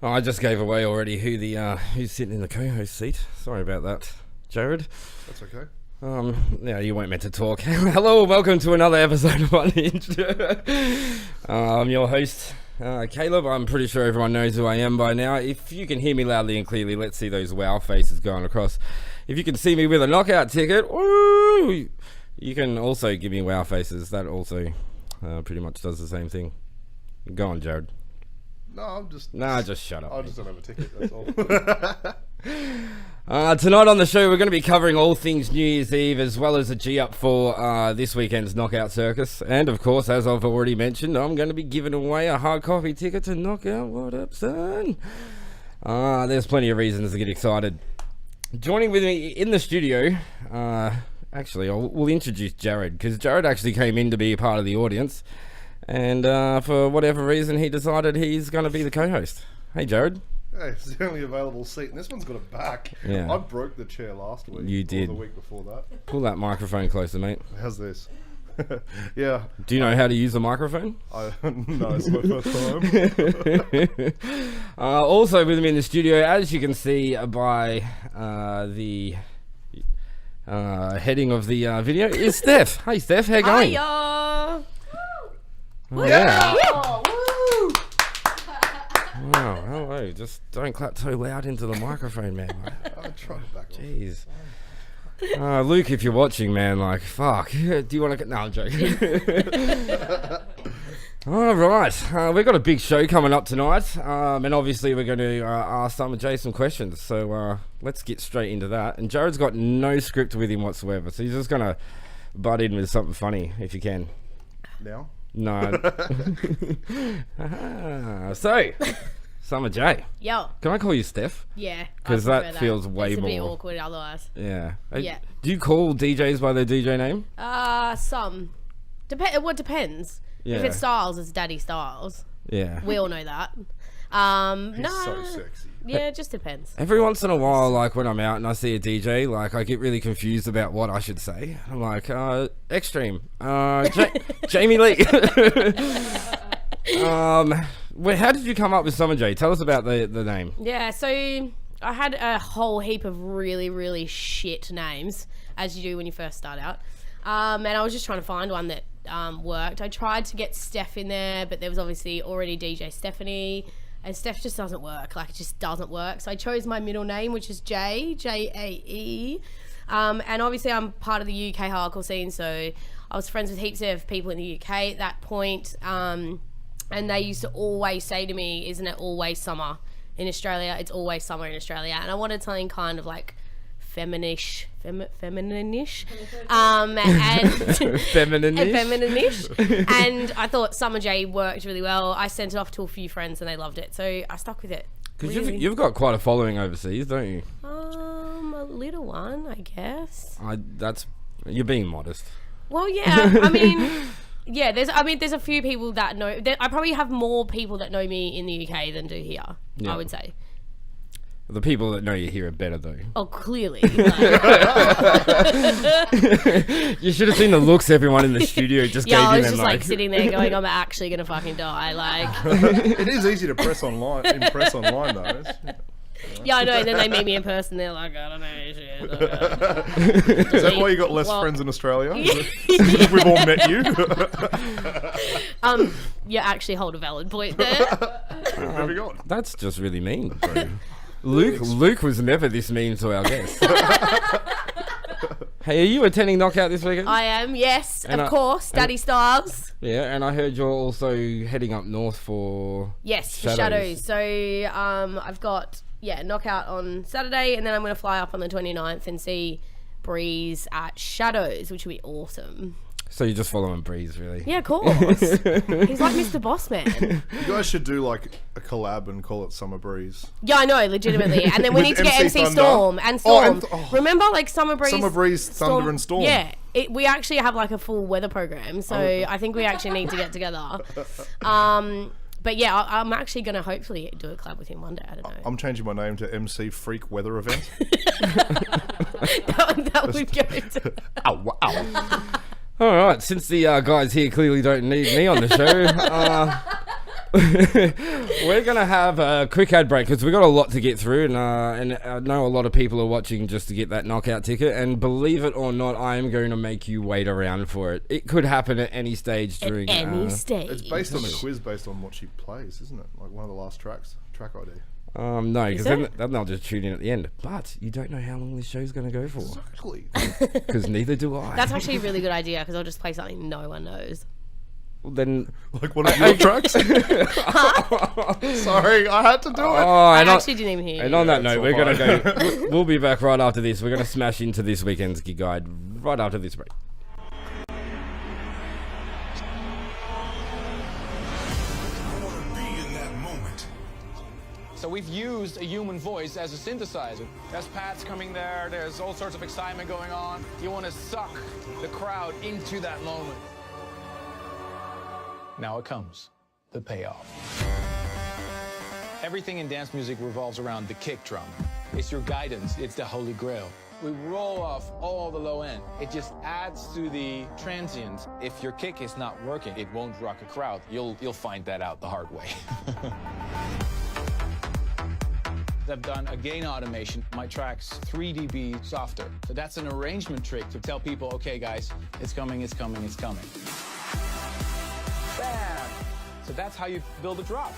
Oh, I just gave away already who's sitting in the co-host seat. Sorry about that, Jared. That's okay. Yeah, you weren't meant to talk. Hello, welcome to another episode of Unhinged. I'm your host, Caleb. I'm pretty sure everyone knows who I am by now. If you can hear me loudly and clearly, let's see those wow faces going across. If you can see me with a knockout ticket, woo, you can also give me wow faces. That also pretty much does the same thing. Go on, Jared. No, I'm just... Nah, just shut up. I just don't have a ticket, that's all. Tonight on the show, we're going to be covering all things New Year's Eve, as well as a G-up for this weekend's Knockout Circus. And, of course, as I've already mentioned, I'm going to be giving away a hard copy ticket to Knockout. What up, son? There's plenty of reasons to get excited. Joining with me in the studio, we'll introduce Jared, because Jared actually came in to be a part of the audience. And for whatever reason, he decided he's going to be the co-host. Hey, Jared. Hey, it's the only available seat, and this one's got a back. Yeah. I broke the chair last week. You did. Or the week before that. Pull that microphone closer, mate. How's this? Yeah. Do you know how to use a microphone? No, it's my first time. Also with me in the studio, as you can see by the heading of the video, is Steph. Hey, Steph, how you going? Hiya! Oh, yeah. Woo! Wow, hello. Just don't clap so loud into the microphone, man. I'll try to back off. Jeez. Luke, if you're watching, man, like, fuck. Do you want to... No, I'm joking. All right. We've got a big show coming up tonight. And obviously we're going to ask Summa Jae some questions. So let's get straight into that. And Jared's got no script with him whatsoever. So he's just going to butt in with something funny, if you can. Now? No. So, Summa Jae. Yo. Can I call you Steph? Yeah. Because that feels way it's a bit more awkward otherwise. Yeah. Yeah. Do you call DJs by their DJ name? Some. What depends. Yeah. If it's Styles, it's Daddy Styles. Yeah. We all know that. He's no. so sexy. Yeah, it just depends. Every once in a while, like when I'm out and I see a DJ, like I get really confused about what I should say. I'm like, Extreme, Jamie Lee. How did you come up with Summa Jae? Tell us about the name. Yeah, so I had a whole heap of really, really shit names, as you do when you first start out. And I was just trying to find one that worked. I tried to get Steph in there, but there was obviously already DJ Stephanie. And Steph just doesn't work. Like, it just doesn't work. So I chose my middle name, which is Jae, Jae. And obviously I'm part of the UK hardcore scene, so I was friends with heaps of people in the UK at that point. And they used to always say to me, isn't it always summer in Australia? It's always summer in Australia. And I wanted something kind of like feminine-ish. And Feminine-ish. And I thought Summa Jae worked really well. I sent it off to a few friends and they loved it, so I stuck with it. Because you've got quite a following overseas, don't you? A little one, I guess. You're being modest. Well, yeah. I mean, yeah. There's a few people that know. I probably have more people that know me in the UK than do here. Yeah. I would say. The people that know you here are better, though. Oh, clearly. You should have seen the looks everyone in the studio just gave you. I was them, just like sitting there going, I'm actually going to fucking die. Like, It is easy to impress online though. yeah, I know. And then they meet me in person. They're like, I don't know shit. Is that why you got less friends in Australia? Because we've all met you. You actually hold a valid point there. Moving on. That's just really mean, bro. Luke was never this mean to our guests. Hey, are you attending Knockout this weekend? I am, yes, And of course. Daddy Styles. Yeah, and I heard you're also heading up north for... Yes, for Shadows. So I've got, Knockout on Saturday, and then I'm going to fly up on the 29th and see Breeze at Shadows, which will be awesome. So you're just following Breeze, really? Yeah, of course. He's like Mr. Boss Man. You guys should do like a collab and call it Summer Breeze. Yeah, I know, legitimately. And then we need to get MC Thunder. Storm and Storm. Remember, like Summer Breeze, Thunder, and Storm. Yeah, we actually have like a full weather program, so I think we actually need to get together. But yeah, I'm actually going to hopefully do a collab with him one day. I don't know. I'm changing my name to MC Freak Weather Event. that would go to... Oh, wow. All right, since the guys here clearly don't need me on the show, we're going to have a quick ad break because we've got a lot to get through, and I know a lot of people are watching just to get that knockout ticket, and believe it or not, I am going to make you wait around for it. It could happen at any stage during... At any stage. It's based on a quiz based on what she plays, isn't it? Like one of the last track ID. No, because then they'll just tune in at the end. But you don't know how long this show's going to go for. Exactly. Because neither do I. That's actually a really good idea because I'll just play something no one knows. then Like one of your tracks? Sorry, I had to do it. I actually didn't even hear you. And on that Yeah, note, it's we're all going to go. We'll be back right after this. We're going to smash into this weekend's gig guide right after this break. So we've used a human voice as a synthesizer. There's pads coming there, there's all sorts of excitement going on. You want to suck the crowd into that moment. Now it comes, the payoff. Everything in dance music revolves around the kick drum. It's your guidance, it's the holy grail. We roll off all the low end. It just adds to the transients. If your kick is not working, it won't rock a crowd. You'll find that out the hard way. I've done a gain automation. My track's 3 dB softer. So that's an arrangement trick to tell people, okay guys, it's coming, it's coming, it's coming. Bam! So that's how you build a drop.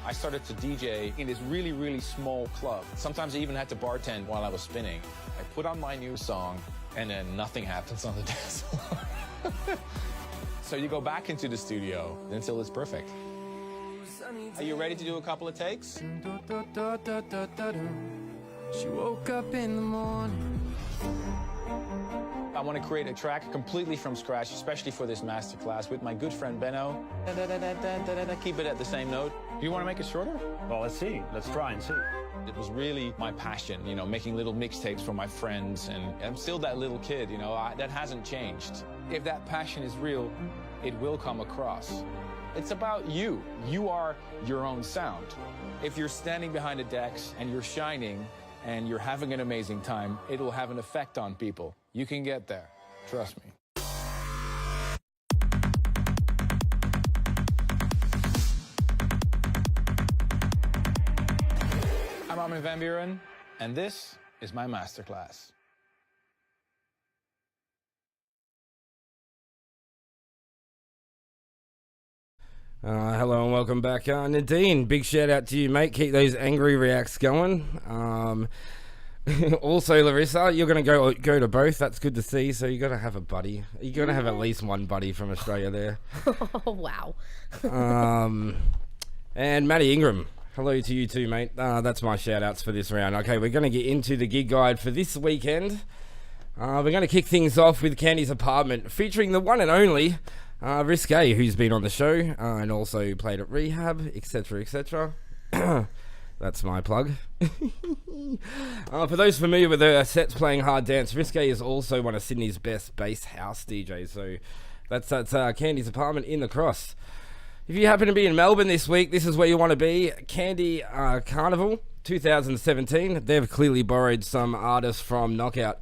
I started to DJ in this really, really small club. Sometimes I even had to bartend while I was spinning. I put on my new song, and then nothing happens on the dance floor. So you go back into the studio until it's perfect. Are you ready to do a couple of takes? She woke up in the morning. I want to create a track completely from scratch, especially for this masterclass with my good friend Benno. Keep it at the same note. Do you want to make it shorter? Well, let's see. Let's try and see. It was really my passion, you know, making little mixtapes for my friends, and I'm still that little kid, you know, that hasn't changed. If that passion is real, it will come across. It's about you. You are your own sound. If you're standing behind the decks and you're shining and you're having an amazing time, it'll have an effect on people. You can get there. Trust me. I'm Armin van Buren, and this is my masterclass. Hello and welcome back. Nadine, big shout out to you, mate. Keep those angry reacts going. Also, Larissa, you're going to go to both. That's good to see. So you got to have a buddy. You're going to have at least one buddy from Australia there. Oh, wow. And Matty Ingram, hello to you too, mate. That's my shout outs for this round. Okay, we're going to get into the gig guide for this weekend. We're going to kick things off with Candy's Apartment, featuring the one and only Risque, who's been on the show and also played at Rehab, etc., etc. That's my plug. For those familiar with her sets playing hard dance, Risque is also one of Sydney's best bass house DJs. So that's Candy's Apartment in the Cross. If you happen to be in Melbourne this week, this is where you want to be. Candy Carnival 2017. They've clearly borrowed some artists from Knockout.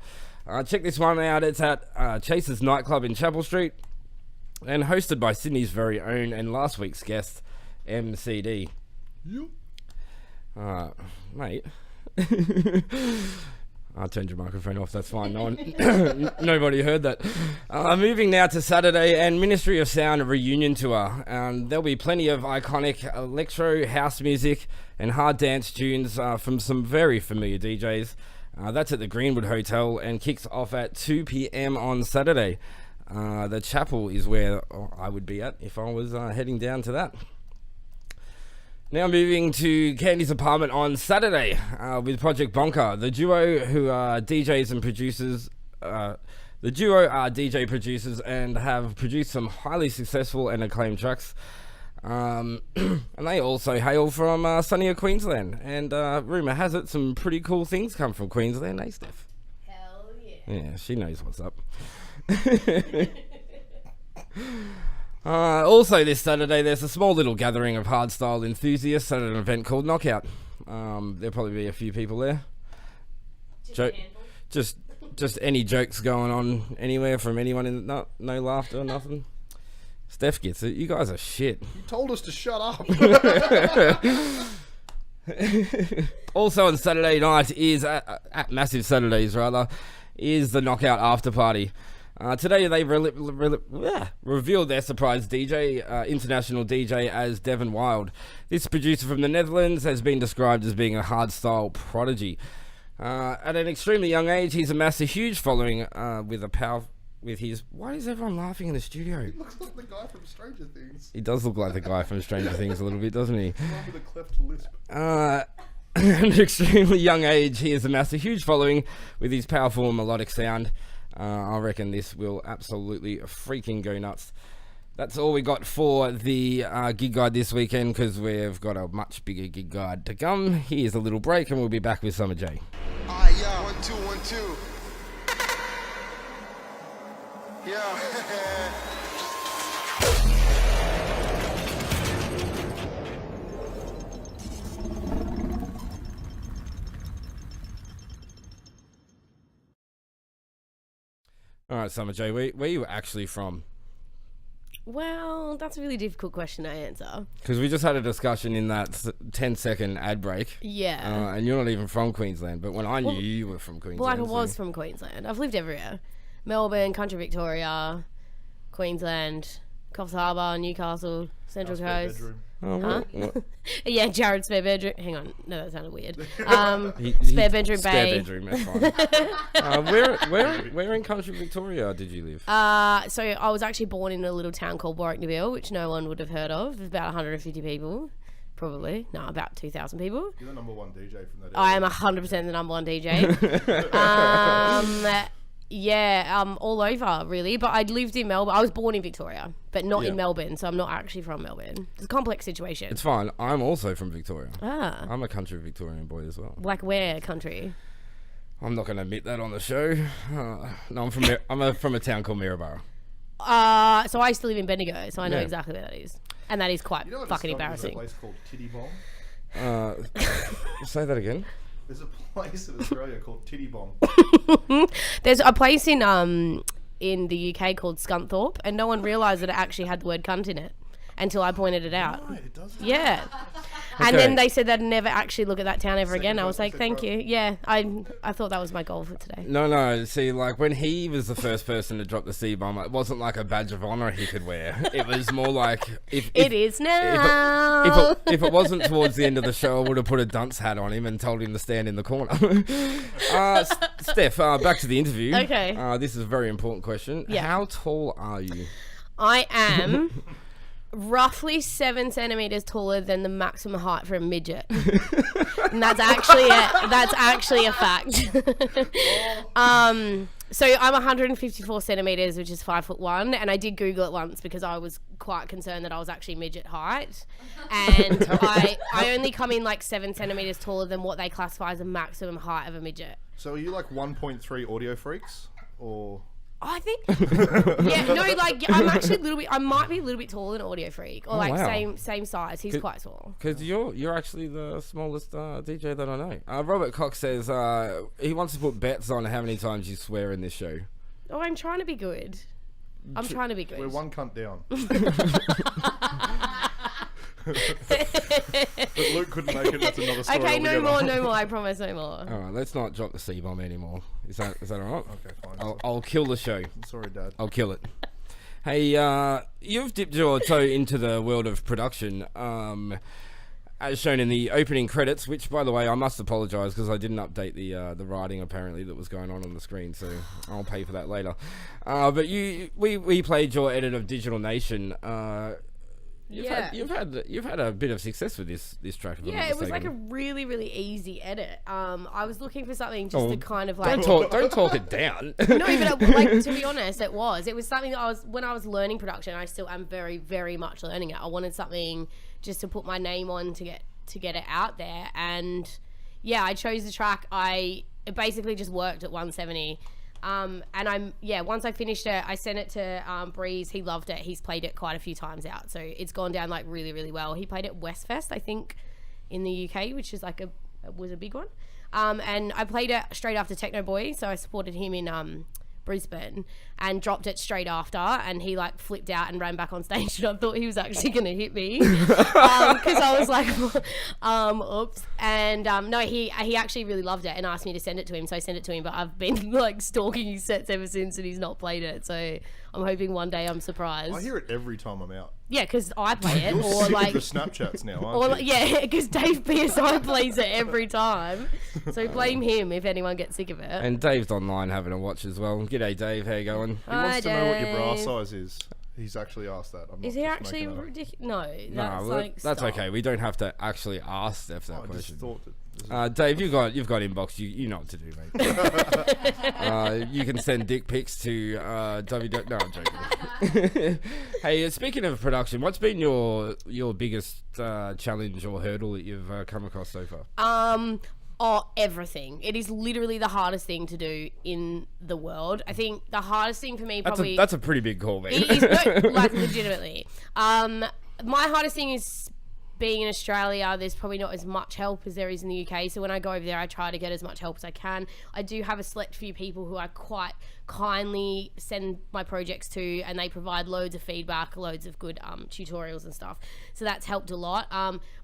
Check this one out. It's at Chase's Nightclub in Chapel Street, and hosted by Sydney's very own and last week's guest, MCD. Yep. Mate. I turned your microphone off, that's fine. No one, nobody heard that. Moving now to Saturday and Ministry of Sound reunion tour. There'll be plenty of iconic electro, house music and hard dance tunes from some very familiar DJs. That's at the Greenwood Hotel and kicks off at 2 p.m. on Saturday. The chapel is where I would be at if I was heading down to that. Now moving to Candy's Apartment on Saturday with Project Bonker. The duo who are DJs and producers. The duo are DJ producers and have produced some highly successful and acclaimed tracks. And they also hail from sunnier Queensland. And rumour has it some pretty cool things come from Queensland, eh, Steph? Hell yeah. Yeah, she knows what's up. Also this Saturday there's a small little gathering of hardstyle enthusiasts at an event called Knockout. There'll probably be a few people there. Just any jokes going on anywhere from anyone in no laughter, nothing. Steph gets it. You guys are shit. You told us to shut up. Also on Saturday night is at Massive Saturdays rather is the Knockout after party. Today they revealed their surprise DJ, international DJ, as Devon Wild. This producer from the Netherlands has been described as being a hardstyle prodigy. At an extremely young age, he's amassed a huge following with with his... Why is everyone laughing in the studio? He looks like the guy from Stranger Things. He does look like the guy from Stranger Things a little bit, doesn't he? The one with a cleft lisp. At an extremely young age, he has amassed a huge following with his powerful melodic sound. I reckon this will absolutely freaking go nuts. That's all we got for the gig guide this weekend, because we've got a much bigger gig guide to come. Here's a little break and we'll be back with Summa Jae. Yeah, 1 2 1 2. Yeah. All right, Summa Jae, where are you actually from? Well, that's a really difficult question to answer. Because we just had a discussion in that 10-second ad break. Yeah. And you're not even from Queensland, but when I knew you were from Queensland. Well, I was from Queensland. I've lived everywhere. Melbourne, Country Victoria, Queensland, Coffs Harbour, Newcastle, Central Coast. Oh, Huh? what? Yeah, Jared's spare bedroom. Hang on. No, that sounded weird. Spare bedroom bay. Spare bedroom, that's fine. Where in Country Victoria did you live? So I was actually born in a little town called Warwicknabeal, which no one would have heard of. There's about 150 people. Probably. No, about 2,000 people. You're the number one DJ from that area. I am 100% the number one DJ. All over, really. But I lived in Melbourne. I was born in Victoria, but not in Melbourne, so I'm not actually from Melbourne. It's a complex situation. It's fine. I'm also from Victoria. Ah. I'm a country Victorian boy as well. Like where country? I'm not going to admit that on the show. No, I'm from a town called Maryborough. So I used to live in Bendigo, so I know exactly where that is. And that is quite fucking embarrassing. There's a place called Titty Bomb. Say that again. There's a place in Australia called Titty Bomb. There's a place in the UK called Scunthorpe, and no one realised that it actually had the word cunt in it until I pointed it out. Right, it does. Yeah. And then they said they'd never actually look at that town ever again. I was like, thank you. Yeah, I thought that was my goal for today. No. See, like when he was the first person to drop the C-bomb, it wasn't like a badge of honour he could wear. It was more like... It is now. If it wasn't towards the end of the show, I would have put a dunce hat on him and told him to stand in the corner. Steph, back to the interview. Okay. This is a very important question. Yeah. How tall are you? I am... roughly 7 centimeters taller than the maximum height for a midget, and that's actually a fact. So I'm 154 centimeters, which is 5'1", and I did Google it once because I was quite concerned that I was actually midget height, and I only come in like 7 centimeters taller than what they classify as a maximum height of a midget. So are you like 1.3 audio freaks, or? I think, I'm actually a little bit. I might be a little bit taller than Audio Freak, or same size. He's quite small. Because you're actually the smallest DJ that I know. Robert Cox says he wants to put bets on how many times you swear in this show. Oh, I'm trying to be good. We're one cunt down. But Luke couldn't make it. That's another story. Okay, no altogether. more. I promise, no more. All right, let's not drop the C-bomb anymore. Is that all right? Okay, fine. I'll kill the show. Sorry, Dad. I'll kill it. Hey, you've dipped your toe into the world of production, as shown in the opening credits. Which, by the way, I must apologise because I didn't update the writing apparently that was going on the screen, so I'll pay for that later. But we played your edit of Digital Nation. You've had a bit of success with this track. Yeah, it was like a really, really easy edit. I was looking for something just to kind of like... Don't talk it down. No, but like, to be honest, it was something that when I was learning production, I still am very, very much learning it. I wanted something just to put my name on to get it out there. And yeah, I chose the track. It basically just worked at 170. And once I finished it, I sent it to Breeze. He loved it. He's played it quite a few times out, so it's gone down like really, really well. He played it Westfest, I think, in the UK, which is like was a big one. And I played it straight after Techno Boy, so I supported him in Brisbane and dropped it straight after, and he like flipped out and ran back on stage, and I thought he was actually gonna hit me because I was like oops. And no, he actually really loved it and asked me to send it to him, so I sent it to him, but I've been like stalking his sets ever since, and he's not played it, so I'm hoping one day I'm surprised. I hear it every time I'm out. Yeah, because I play it, You're or sick like, of the Snapchats now, or aren't like, you? yeah, because Dave PSI plays it every time. So blame him if anyone gets sick of it. And Dave's online having a watch as well. G'day, Dave. How you going? He wants to know what your bra Dave. size is. He's actually asked that. I'm not Is he just actually making that up. ridiculous? No, No, that's well, like that's stop. okay. We don't have to actually ask Steph that I just question. thought that. This is- Dave, you've got inbox. You know what to do, mate. You can send dick pics to www. No, I'm joking. Hey, speaking of production, what's been your biggest challenge or hurdle that you've come across so far? Everything. It is literally the hardest thing to do in the world. I think the hardest thing for me probably... That's a pretty big call, man. It is, no, like, legitimately. My hardest thing is being in Australia. There's probably not as much help as there is in the UK. So when I go over there, I try to get as much help as I can. I do have a select few people who I quite kindly send my projects to, and they provide loads of feedback, loads of good tutorials and stuff. So that's helped a lot.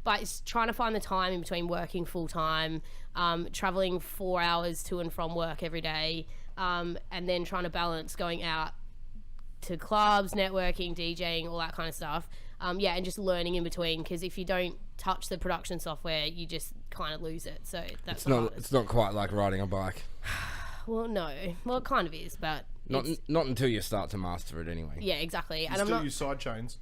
But it's trying to find the time in between working full time, traveling 4 hours to and from work every day, and then trying to balance going out to clubs, networking, DJing, all that kind of stuff. And just learning in between, because if you don't touch the production software, you just kind of lose it. So that's It's not quite like riding a bike. Well, no. Well, it kind of is, but Not until you start to master it, anyway. yeah, exactly. And You I'm still not. use side chains.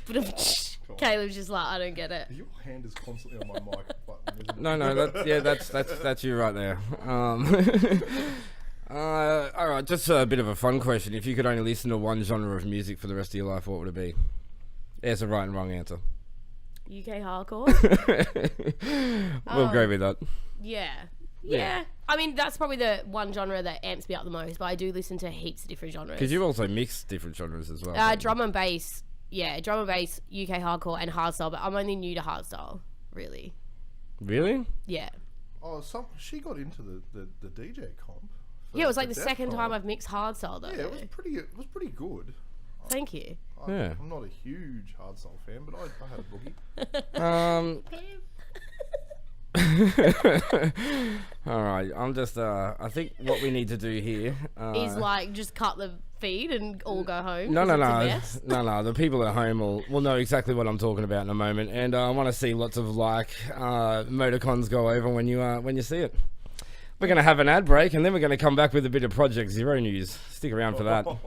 But Caleb's just like, I don't get it. Your hand is constantly on my mic button. Isn't it? No, that's you right there. All right, just a bit of a fun question. If you could only listen to one genre of music for the rest of your life, what would it be? There's a right and wrong answer. UK hardcore? We'll go with that. Yeah. I mean, that's probably the one genre that amps me up the most, but I do listen to heaps of different genres. Because you also mix different genres as well. Drum and bass. Yeah, drum and bass, UK hardcore, and hardstyle, but I'm only new to hardstyle, really. Really? Yeah. Oh, she got into the DJ comp. Yeah, it was like for the Death second Row. time I've mixed hardstyle, though. Yeah, it was pretty good. Thank you. Yeah. I'm not a huge hardstyle fan, but I had a boogie. All right, I'm just. I think what we need to do here Is like just cut the feed and all go home. No. 'cause it's a mess. No. The people at home will know exactly what I'm talking about in a moment, and I want to see lots of emoticons go over when you see it. We're going to have an ad break, and then we're going to come back with a bit of Project Zero news. Stick around for that. All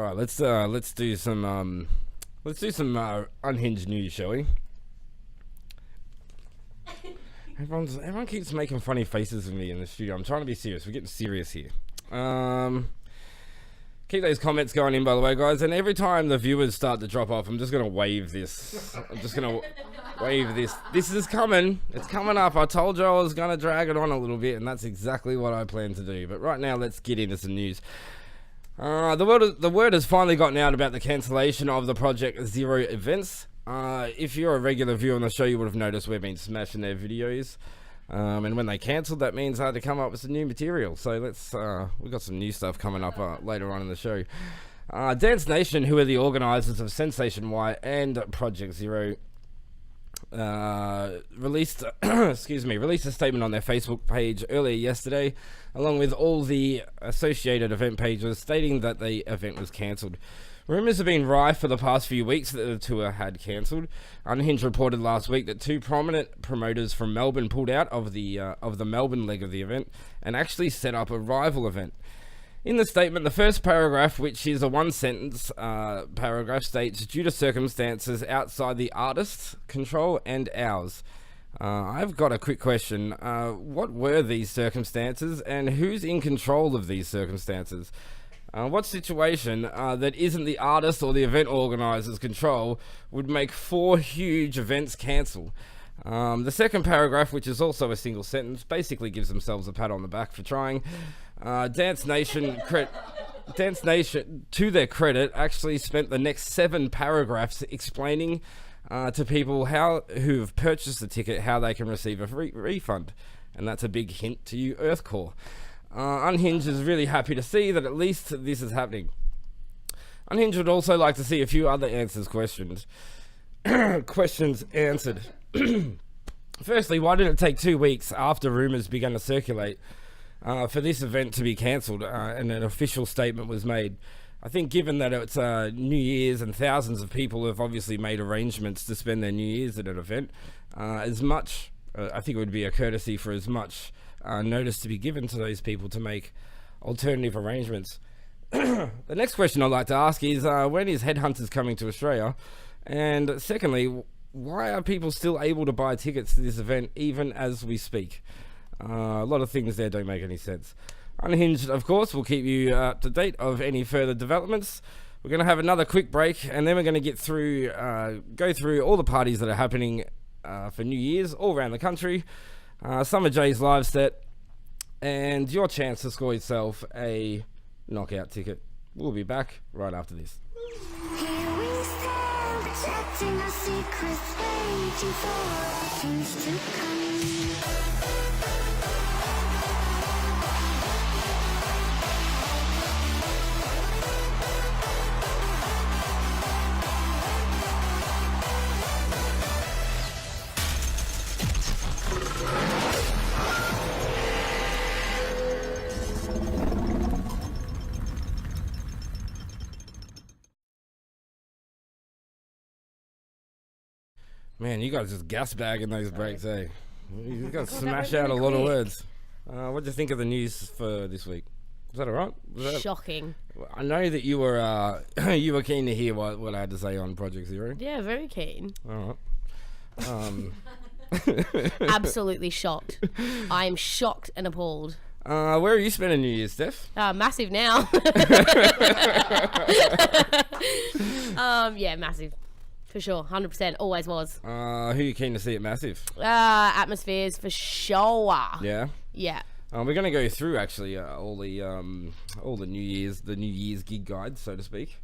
right, let's do some unhinged news, shall we? Everyone keeps making funny faces at me in the studio. I'm trying to be serious. We're getting serious here. Keep those comments going in, by the way, guys. And every time the viewers start to drop off, I'm just going to wave this. I'm just going to wave this. This is coming. It's coming up. I told you I was going to drag it on a little bit, and that's exactly what I plan to do. But right now, let's get into some news. The word has finally gotten out about the cancellation of the Project Zero events. If you're a regular viewer on the show, you would have noticed we've been smashing their videos. And when they cancelled, that means I had to come up with some new material. So we've got some new stuff coming up later on in the show. Dance Nation, who are the organisers of Sensation Y and Project Zero, released a statement on their Facebook page earlier yesterday, along with all the associated event pages, stating that the event was cancelled. Rumours have been rife for the past few weeks that the tour had cancelled. Unhinged reported last week that 2 prominent promoters from Melbourne pulled out of the Melbourne leg of the event and actually set up a rival event. In the statement, the first paragraph, which is a one-sentence paragraph, states, due to circumstances outside the artist's control and ours. I've got a quick question. What were these circumstances, and who's in control of these circumstances? What situation that isn't the artist or the event organizer's control would make 4 huge events cancel? The second paragraph, which is also a single sentence, basically gives themselves a pat on the back for trying. Dance Nation, to their credit, actually spent the next 7 paragraphs explaining to people who've purchased the ticket how they can receive a refund. And that's a big hint to you, Earthcore. Unhinged is really happy to see that at least this is happening. Unhinged would also like to see a few other questions answered. Firstly, why did it take 2 weeks after rumours began to circulate for this event to be cancelled and an official statement was made? I think given that it's New Year's and thousands of people have obviously made arrangements to spend their New Year's at an event, I think it would be a courtesy for as much notice to be given to those people to make alternative arrangements. The next question I'd like to ask is, when is Headhunters coming to Australia? And secondly, why are people still able to buy tickets to this event even as we speak? A lot of things there don't make any sense. Unhinged, of course, will keep you up to date of any further developments. We're going to have another quick break, and then we're going to go through all the parties that are happening for New Year's all around the country. Summa Jae's live set, and your chance to score yourself a knockout ticket. We'll be back right after this. Here we stand, protecting our secrets, waiting for things to come. Man, you guys just gas bagging those breaks, eh? You guys smash out a lot of words. What do you think of the news for this week? Was that alright? Shocking. I know that you were you were keen to hear what I had to say on Project Zero. Yeah, very keen. Alright. Absolutely shocked. I am shocked and appalled. Where are you spending New Year's, Steph? Massive now. Yeah, massive. For sure, 100%, always was. Who are you keen to see at Massive? Atmospheres for sure. Yeah. Yeah. We're going to go through actually all the New Year's gig guide, so to speak.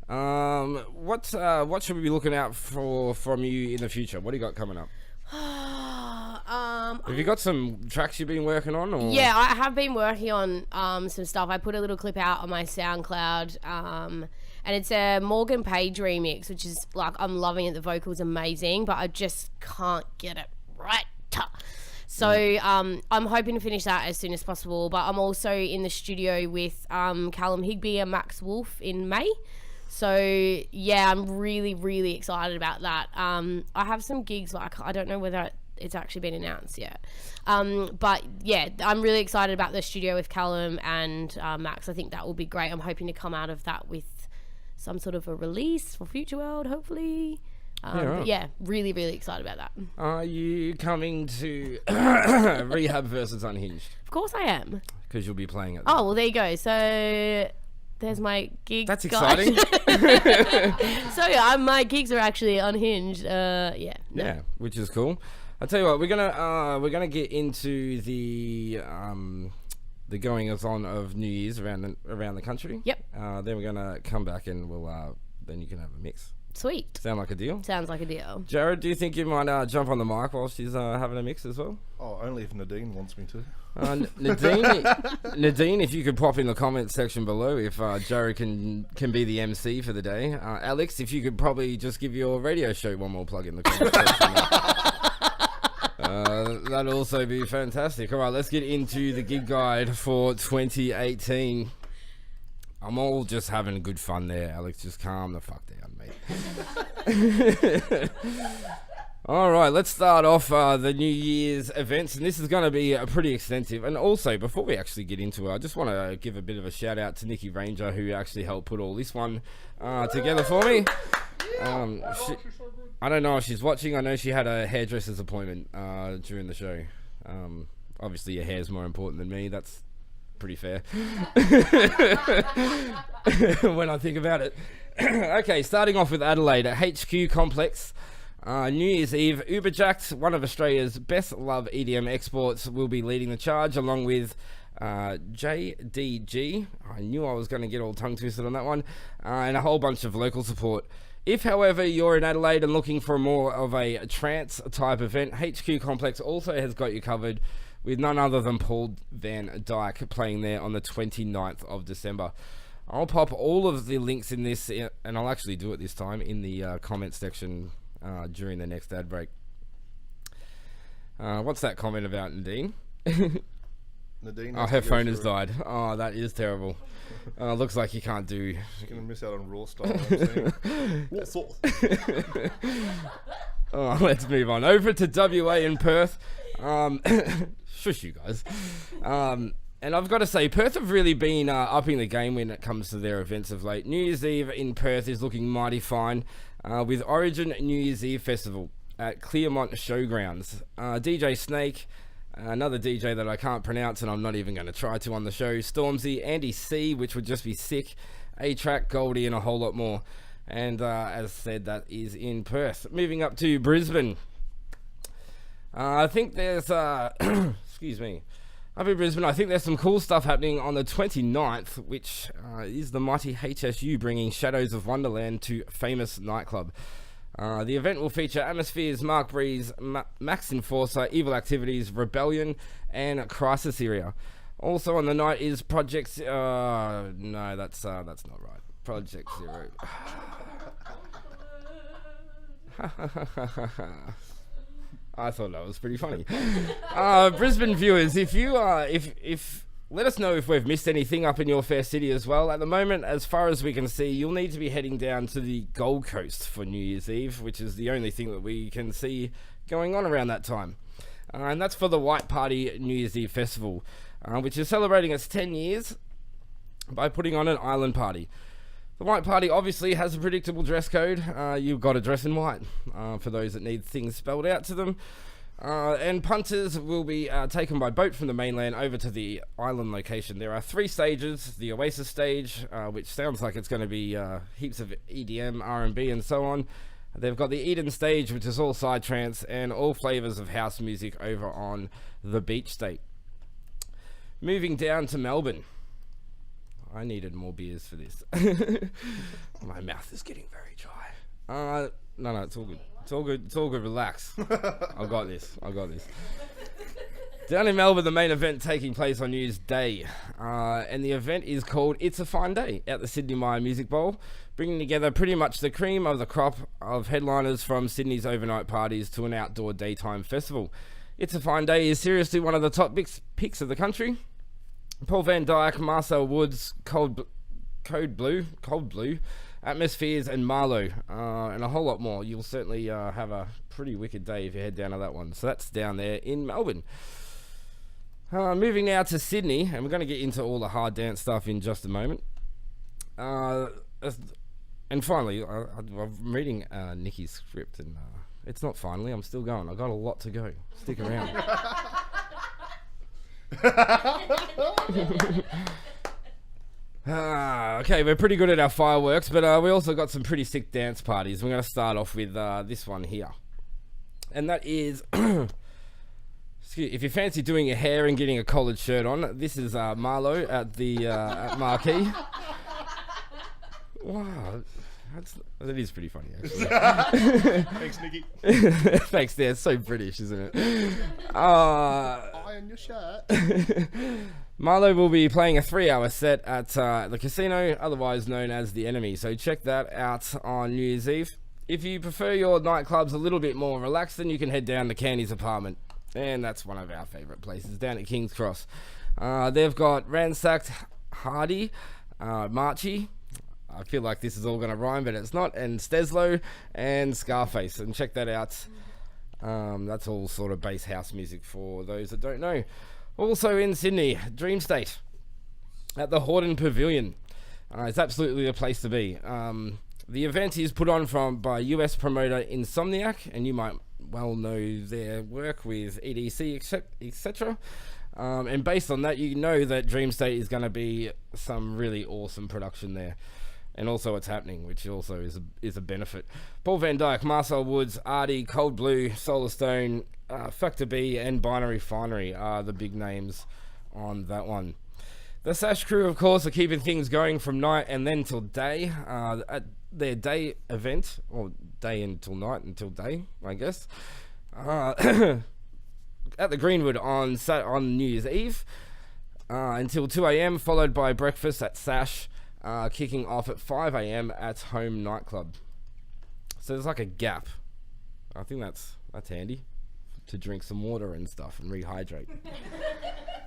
What should we be looking out for from you in the future? What do you got coming up? Have you got some tracks you've been working on? Or? Yeah, I have been working on some stuff. I put a little clip out on my SoundCloud, and it's a Morgan Page remix, which is like, I'm loving it. The vocal's amazing, but I just can't get it right. So I'm hoping to finish that as soon as possible. But I'm also in the studio with Callum Higby and Max Wolf in May. So yeah, I'm really, really excited about that. I have some gigs, but I don't know whether it's actually been announced yet. But yeah, I'm really excited about the studio with Callum and Max. I think that will be great. I'm hoping to come out of that with some sort of a release for Future World, hopefully. But yeah, really, really excited about that. Are you coming to Rehab versus Unhinged? Of course I am. Because you'll be playing it. Oh, well, there you go. So there's my gig. That's guide. exciting. So yeah, my gigs are actually Unhinged. Yeah. No. Yeah, which is cool. I'll tell you what, we're gonna get into the goings on of New Year's around the country. Yep. Then we're gonna come back and we'll then you can have a mix. Sweet. Sound like a deal? Sounds like a deal. Jared, do you think you might jump on the mic while she's having a mix as well? Oh, only if Nadine wants me to. Nadine, if you could pop in the comments section below if Jared can be the MC for the day. Alex, if you could probably just give your radio show one more plug in the comments section. That'd also be fantastic. All right, let's get into the gig guide for 2018. I'm all just having good fun there, Alex. Just calm the fuck down, mate. All right, let's start off the New Year's events, and this is going to be pretty extensive. And also, before we actually get into it, I just want to give a bit of a shout out to Nikki Ranger, who actually helped put all this one together for me. I don't know if she's watching. I know she had a hairdresser's appointment during the show. Obviously, your hair's more important than me. That's pretty fair when I think about it. Okay, starting off with Adelaide at HQ Complex. New Year's Eve, Uberjacked, one of Australia's best loved EDM exports, will be leading the charge along with JDG. I knew I was going to get all tongue twisted on that one, and a whole bunch of local support. If, however, you're in Adelaide and looking for more of a trance type event, HQ Complex also has got you covered with none other than Paul Van Dyke playing there on the 29th of December. I'll pop all of the links in this, and I'll actually do it this time, in the comment section during the next ad break. What's that comment about, Nadine? Nadine. Oh, her phone has died. Oh, that is terrible. Looks like you can't do... She's going to miss out on Raw style, I'm saying. Oh, let's move on. Over to WA in Perth. Shush you guys. And I've got to say, Perth have really been upping the game when it comes to their events of late. New Year's Eve in Perth is looking mighty fine with Origin New Year's Eve Festival at Claremont Showgrounds. DJ Snake, another DJ that I can't pronounce and I'm not even going to try to on the show, Stormzy, Andy C, which would just be sick, A-Track, Goldie, and a whole lot more. And as said, that is in Perth. Moving up to Brisbane. I think there's... excuse me. Up in Brisbane, I think there's some cool stuff happening on the 29th, which is the mighty HSU bringing Shadows of Wonderland to Famous Nightclub. The event will feature Atmospheres, Mark Breeze, Max Enforcer, Evil Activities, Rebellion, and Crisis Area. Also on the night is Project... no, that's not right. Project Zero. I thought that was pretty funny. Brisbane viewers, if you let us know if we've missed anything up in your fair city as well. At the moment, as far as we can see, you'll need to be heading down to the Gold Coast for New Year's Eve, which is the only thing that we can see going on around that time. And that's for the White Party New Year's Eve Festival, which is celebrating its 10 years by putting on an island party. The White Party obviously has a predictable dress code. You've got to dress in white for those that need things spelled out to them. And punters will be taken by boat from the mainland over to the island location. There are 3 stages. The Oasis stage, which sounds like it's going to be heaps of EDM, R&B and so on. They've got the Eden stage, which is all side trance and all flavours of house music over on the beach state. Moving down to Melbourne. I needed more beers for this. My mouth is getting very dry. No, it's all good. It's all good. Relax. I got this. Down in Melbourne, the main event taking place on New Year's Day. And the event is called It's a Fine Day at the Sydney Myer Music Bowl, bringing together pretty much the cream of the crop of headliners from Sydney's overnight parties to an outdoor daytime festival. It's a Fine Day is seriously one of the top picks of the country. Paul Van Dyke, Marcel Woods, Cold Blue, Atmospheres, and Marlowe, and a whole lot more. You'll certainly have a pretty wicked day if you head down to that one. So that's down there in Melbourne. Moving now to Sydney, and we're going to get into all the hard dance stuff in just a moment. And finally, I'm reading Nikki's script, and it's not finally. I'm still going. I've got a lot to go. Stick around. Okay, we're pretty good at our fireworks, but we also got some pretty sick dance parties. We're going to start off with this one here. And that is, if you fancy doing your hair and getting a collared shirt on, this is Marlo at the at Marquee. Wow, that is pretty funny, actually. Thanks, Nikki. Thanks, there. It's so British, isn't it? Iron your shirt. Marlo will be playing a 3-hour set at the casino, otherwise known as The Enemy. So check that out on New Year's Eve. If you prefer your nightclubs a little bit more relaxed, then you can head down to Candy's apartment. And that's one of our favourite places, down at King's Cross. They've got Ransacked, Hardy, Marchie. I feel like this is all going to rhyme, but it's not. And Steslow and Scarface. And check that out. That's all sort of bass house music for those that don't know. Also in Sydney, Dream State at the Hordern Pavilion. It's absolutely the place to be. The event is put on by US promoter Insomniac, and you might well know their work with EDC, etc. And based on that, you know that Dream State is going to be some really awesome production there. And also it's happening, which also is a benefit. Paul Van Dyke, Marcel Woods, Artie, Cold Blue, Solar Stone, Factor B, and Binary Finery are the big names on that one. The Sash crew, of course, are keeping things going from night and then till day. At their day event, or day until night until day, I guess. At the Greenwood on New Year's Eve until 2 a.m, followed by breakfast at Sash, kicking off at 5 a.m. at Home Nightclub. So there's like a gap. I think that's handy to drink some water and stuff and rehydrate.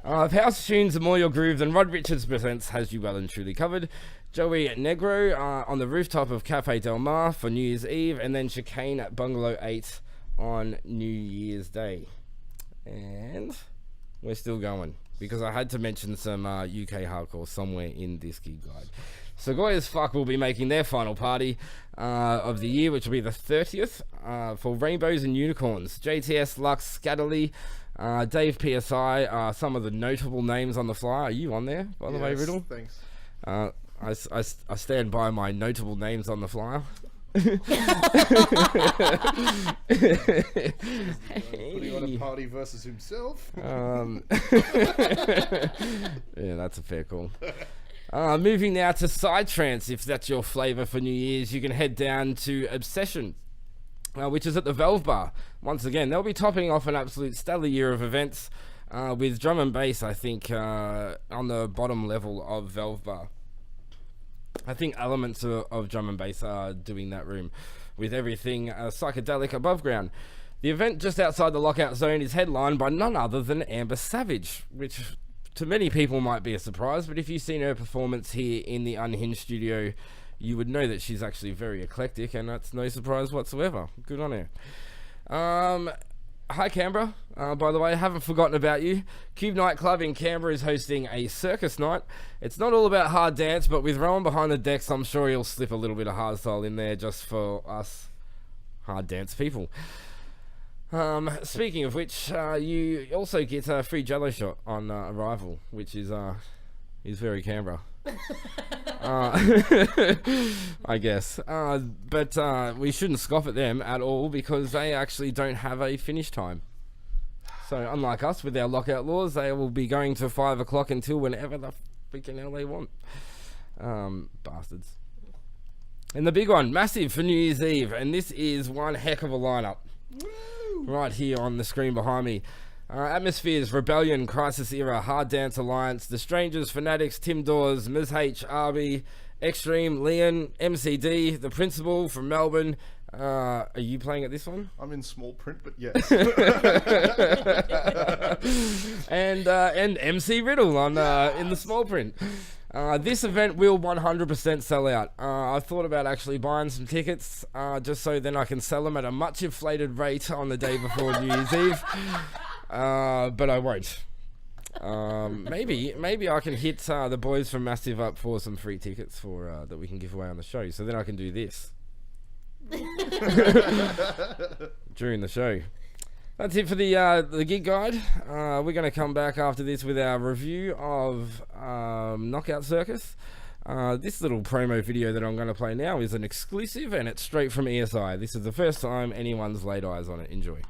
House Tunes and More Your Groove, and Rod Richards Presents has you well and truly covered. Joey Negro on the rooftop of Cafe Del Mar for New Year's Eve, and then Chicane at Bungalow 8 on New Year's Day. And we're still going, because I had to mention some UK hardcore somewhere in this gig guide. Segoy as Fuck will be making their final party of the year, which will be the 30th, for Rainbows and Unicorns. JTS, Lux, Scatterly, Dave PSI, some of the notable names on the flyer. Are you on there, by the way, Riddle? Thanks. I stand by my notable names on the flyer. Putting on a party versus himself. Yeah, that's a fair call. Moving now to Psytrance. If that's your flavour for New Year's, you can head down to Obsession, which is at the Valve Bar. Once again, they'll be topping off an absolute stellar year of events with drum and bass, I think, on the bottom level of Valve Bar. I think elements of drum and bass are doing that room, with everything psychedelic above ground. The event just outside the lockout zone is headlined by none other than Amber Savage, which to many people might be a surprise, but if you've seen her performance here in the Unhinged studio, you would know that she's actually very eclectic, and that's no surprise whatsoever. Good on her. Hi Canberra, by the way, I haven't forgotten about you. Cube Nightclub in Canberra is hosting a circus night. It's not all about hard dance, but with Rowan behind the decks, I'm sure he'll slip a little bit of hardstyle in there just for us hard dance people. Speaking of which, you also get a free Jello shot on arrival, which is very Canberra. I guess. But we shouldn't scoff at them at all, because they actually don't have a finish time. So unlike us with our lockout laws, they will be going to 5 o'clock until whenever the freaking hell they want. Bastards. And the big one, massive for New Year's Eve, and this is one heck of a lineup. Woo! Right here on the screen behind me. Atmospheres, Rebellion, Crisis Era, Hard Dance Alliance, The Strangers, Fanatics, Tim Dawes, Ms. H, RB, Extreme, Leon, MCD, The Principal from Melbourne. Are you playing at this one? I'm in small print, but yes. and MC Riddle on in the small print. This event will 100% sell out. I thought about actually buying some tickets just so then I can sell them at a much inflated rate on the day before New Year's Eve. But I won't. Maybe I can hit the boys from Massive up for some free tickets for that we can give away on the show. So then I can do this during the show. That's it for the gig guide. We're going to come back after this with our review of Knockout Circus. This little promo video that I'm going to play now is an exclusive, and it's straight from ESI. This is the first time anyone's laid eyes on it. Enjoy.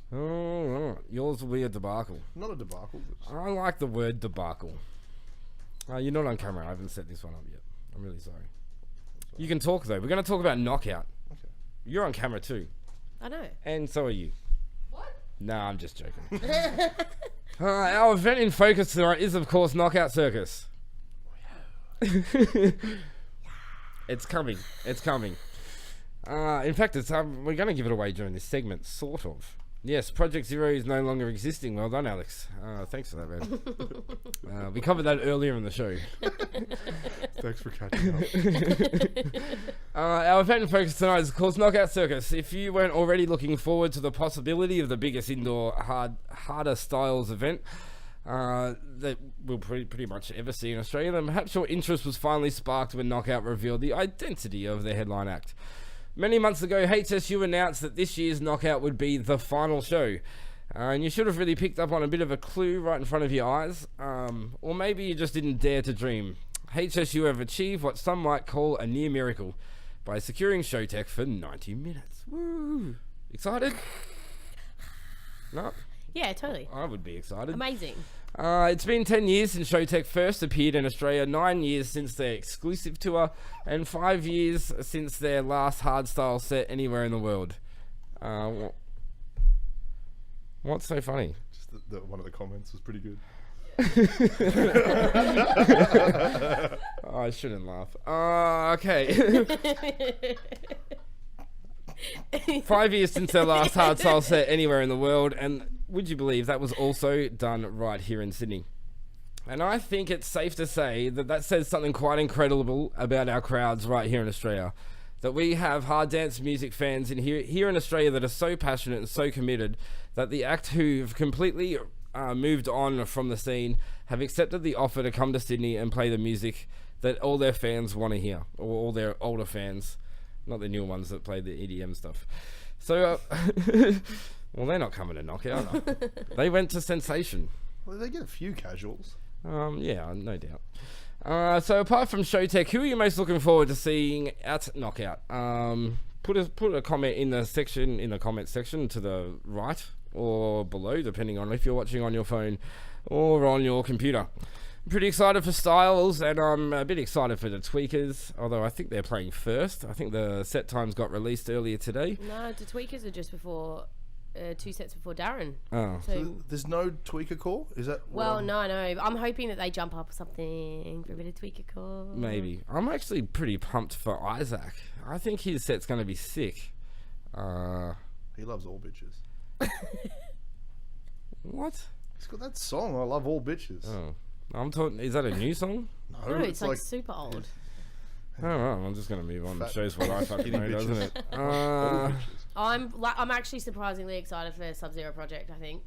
Oh, yours will be a debacle. Not a debacle. I like the word debacle. You're not on camera. I haven't set this one up yet. I'm really sorry. You can talk, though. We're going to talk about Knockout. Okay. You're on camera, too. I know. And so are you. What? Nah, I'm just joking. Our event in focus tonight is, of course, Knockout Circus. It's coming. It's coming. In fact, we're going to give it away during this segment, sort of. Yes, Project Zero is no longer existing. Well done, Alex. Thanks for that, man. We covered that earlier in the show. Thanks for catching up. Our event in focus tonight is, of course, Knockout Circus. If you weren't already looking forward to the possibility of the biggest indoor harder styles event that we'll pretty much ever see in Australia, then perhaps your interest was finally sparked when Knockout revealed the identity of their headline act. Many months ago, HSU announced that this year's Knockout would be the final show. And you should have really picked up on a bit of a clue right in front of your eyes. Or maybe you just didn't dare to dream. HSU have achieved what some might call a near miracle by securing show tech for 90 minutes. Woo! Excited? No? Yeah, totally. I would be excited. Amazing. It's been 10 years since Showtech first appeared in Australia, 9 years since their exclusive tour, and 5 years since their last hardstyle set anywhere in the world. What's so funny? Just one of the comments was pretty good. I shouldn't laugh. Okay. 5 years since their last hardstyle set anywhere in the world, and would you believe that was also done right here in Sydney? And I think it's safe to say that says something quite incredible about our crowds right here in Australia. That we have hard dance music fans here in Australia that are so passionate and so committed that the act who've completely moved on from the scene have accepted the offer to come to Sydney and play the music that all their fans want to hear, or all their older fans. Not the newer ones that play the EDM stuff. So, well, they're not coming to Knockout. They went to Sensation. Well, they get a few casuals. Yeah, no doubt. So, apart from Showtech, who are you most looking forward to seeing at Knockout? Put a comment in the comment section to the right or below, depending on if you're watching on your phone or on your computer. Pretty excited for Styles, and I'm a bit excited for the Tweakers, although I think they're playing first. I think the set times got released earlier today. No, the Tweakers are just before 2 sets before Darren. Oh. So there's no Tweaker call? Is that... Well, no. I'm hoping that they jump up or something for a bit of Tweaker call. Maybe. I'm actually pretty pumped for Isaac. I think his set's going to be sick. He loves all bitches. What? He's got that song, I Love All Bitches. Oh. I'm talking. Is that a new song? No, it's like super old. Oh, right, I'm just gonna move on. It shows what I fucking know, doesn't it? I'm actually surprisingly excited for their Sub-Zero project. I think.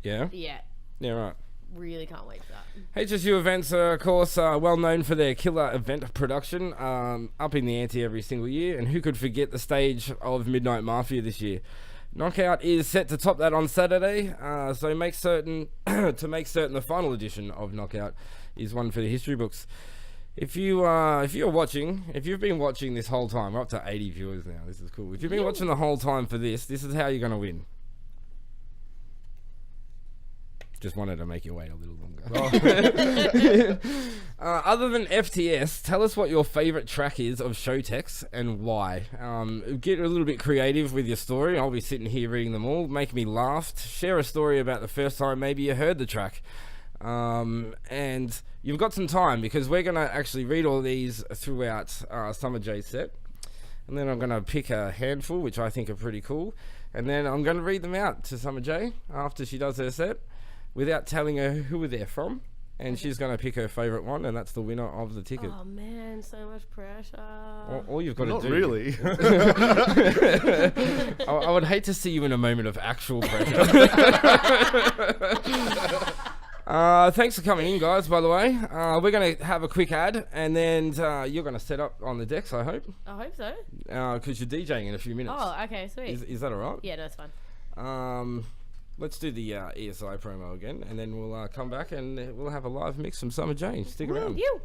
Yeah. Yeah. Yeah. Right. Really can't wait for that. HSU events are, of course, well known for their killer event production, upping the ante every single year. And who could forget the stage of Midnight Mafia this year? Knockout is set to top that on Saturday, so make certain the final edition of Knockout is one for the history books. If you've been watching this whole time, we're up to 80 viewers now. This is cool. If you've been watching the whole time for this is how you're gonna win. Just wanted to make you wait a little longer. Other than FTS, tell us what your favourite track is of Showtex and why. Get a little bit creative with your story. I'll be sitting here reading them all. Make me laugh. Share a story about the first time maybe you heard the track. And you've got some time because we're going to actually read all these throughout Summa Jae's set. And then I'm going to pick a handful, which I think are pretty cool. And then I'm going to read them out to Summa Jae after she does her set, without telling her who they're from and she's going to pick her favourite one, and that's the winner of the ticket. Oh man, so much pressure. All you've got Not to do. really. I would hate to see you in a moment of actual pressure. Thanks for coming in, guys, by the way. We're going to have a quick ad, and then you're going to set up on the decks, I hope. I hope so. Because you're DJing in a few minutes. Oh, okay, sweet. Is that all right? Yeah, no, it's fine. Let's do the ESI promo again, and then we'll come back and we'll have a live mix from Summa Jae. Stick around. You.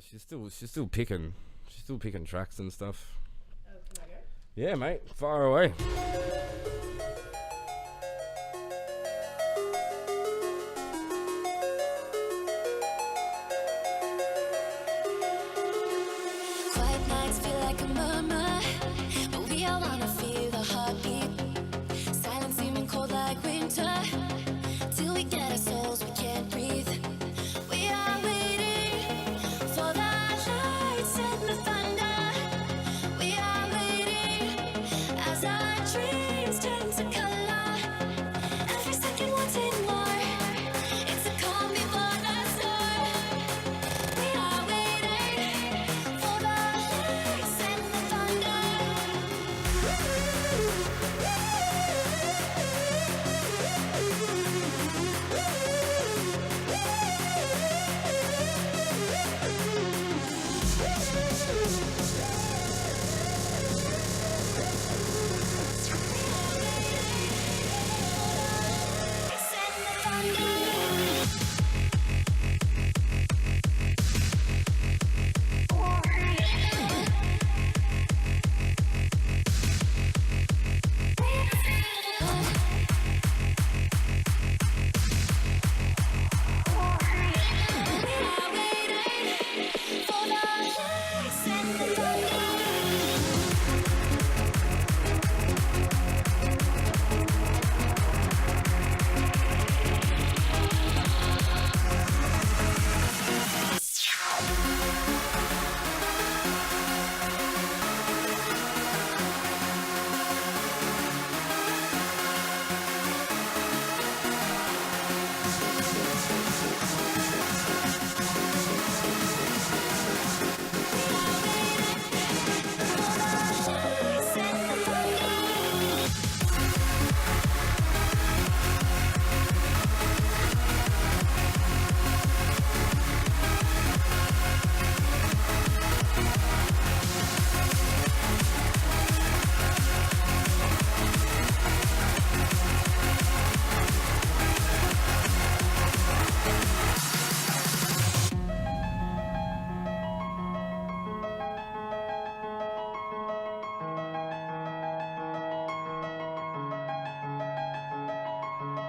She's still picking tracks and stuff. Oh, can I go? Yeah, mate, fire away. Quiet nights feel like a murmur, but we all wanna feel the heartbeat. Silence seeming cold like winter, till we get our souls, we can't breathe. We are waiting for the lights and the thunder. We are waiting as our dreams turn to color. Every second wanting more. It's a calm before the storm. We are waiting for the lights and the thunder.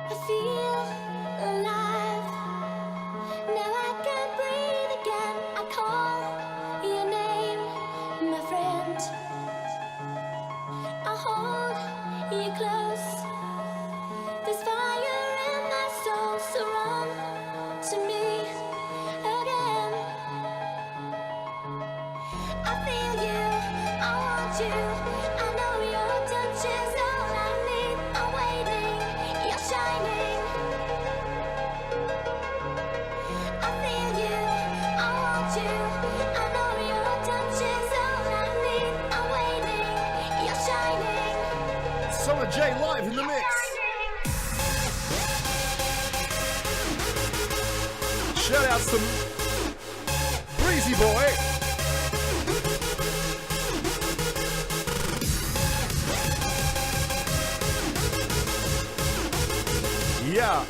I feel alive. Now I can breathe again. I call your name, my friend. I hold you close. There's fire in my soul, so run to me again. I feel you, I want you. I know your touch is all I need. I'm waiting, you're shining. I feel you, I want you. I know your touch is all I need. I'm waiting, you're shining. Summa Jae live in the mix. Shout out to Breezy Boy. Yeah.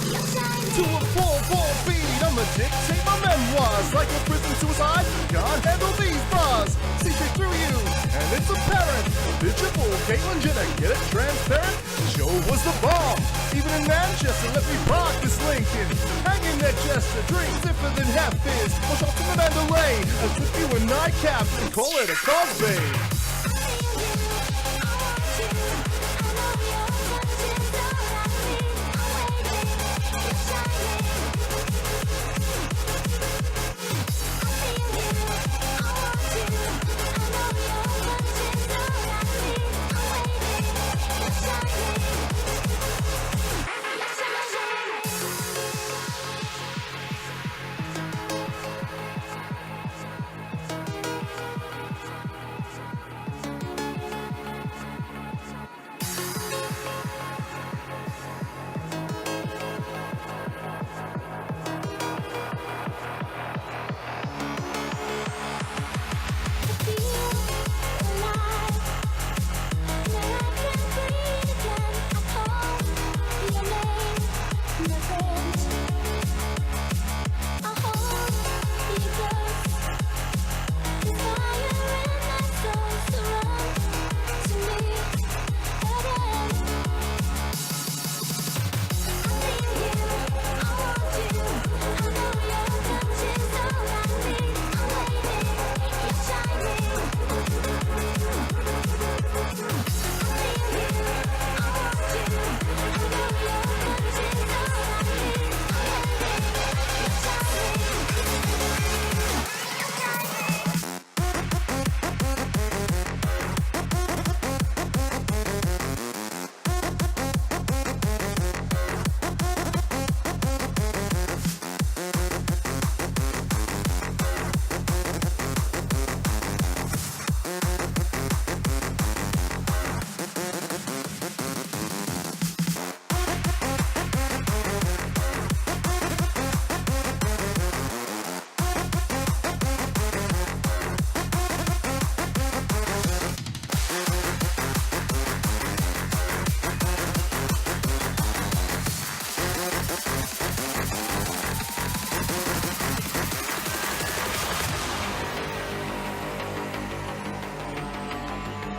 You're shining. To a 4-4 beat, I'ma dictate my memoirs. Like a prison suicide, can't handle these bars. See it through you, and it's apparent. Bitchable, Caitlyn Jenner, get it transparent? Show was the bomb. Even in Manchester, let me park this Lincoln. Hang in there, Chester, drink stiffer than half fizz. Or shot to the Mandalay, and flip you a nightcap and call it a Cosby.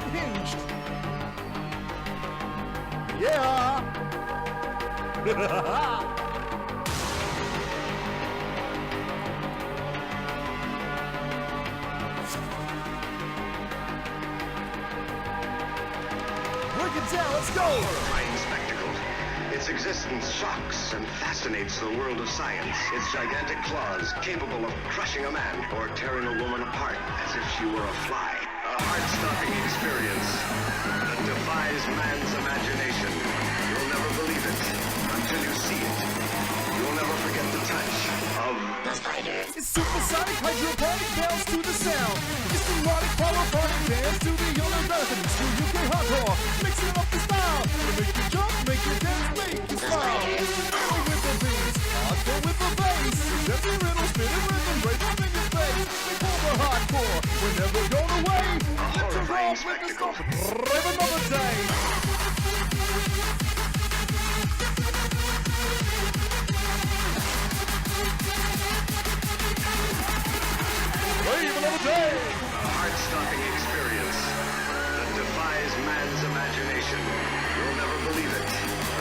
Unhinged. Yeah. Break it down, let's go! Horrifying spectacle. Its existence shocks and fascinates the world of science. Its gigantic claws capable of crushing a man or tearing a woman apart as if she were a fly. A heart-stopping experience that defies man's imagination. You'll never believe it until you see it. You'll never forget the touch of the spider. It's supersonic, hydroponic, bounce to the sound. It's melodic, polyphonic, dance to the only relevant. It's true UK hardcore, mixing up the style. To make you jump, make you dance, make you smile. Early with the beats, hardcore with the bass. Every riddle, spinning rhythm, right up in your face. They call the hardcore, we're never going away. Let your horrifying roll with the spectacle. stuff, brave another day. Brave another day. A heart-stopping experience that defies man's imagination. You'll never believe it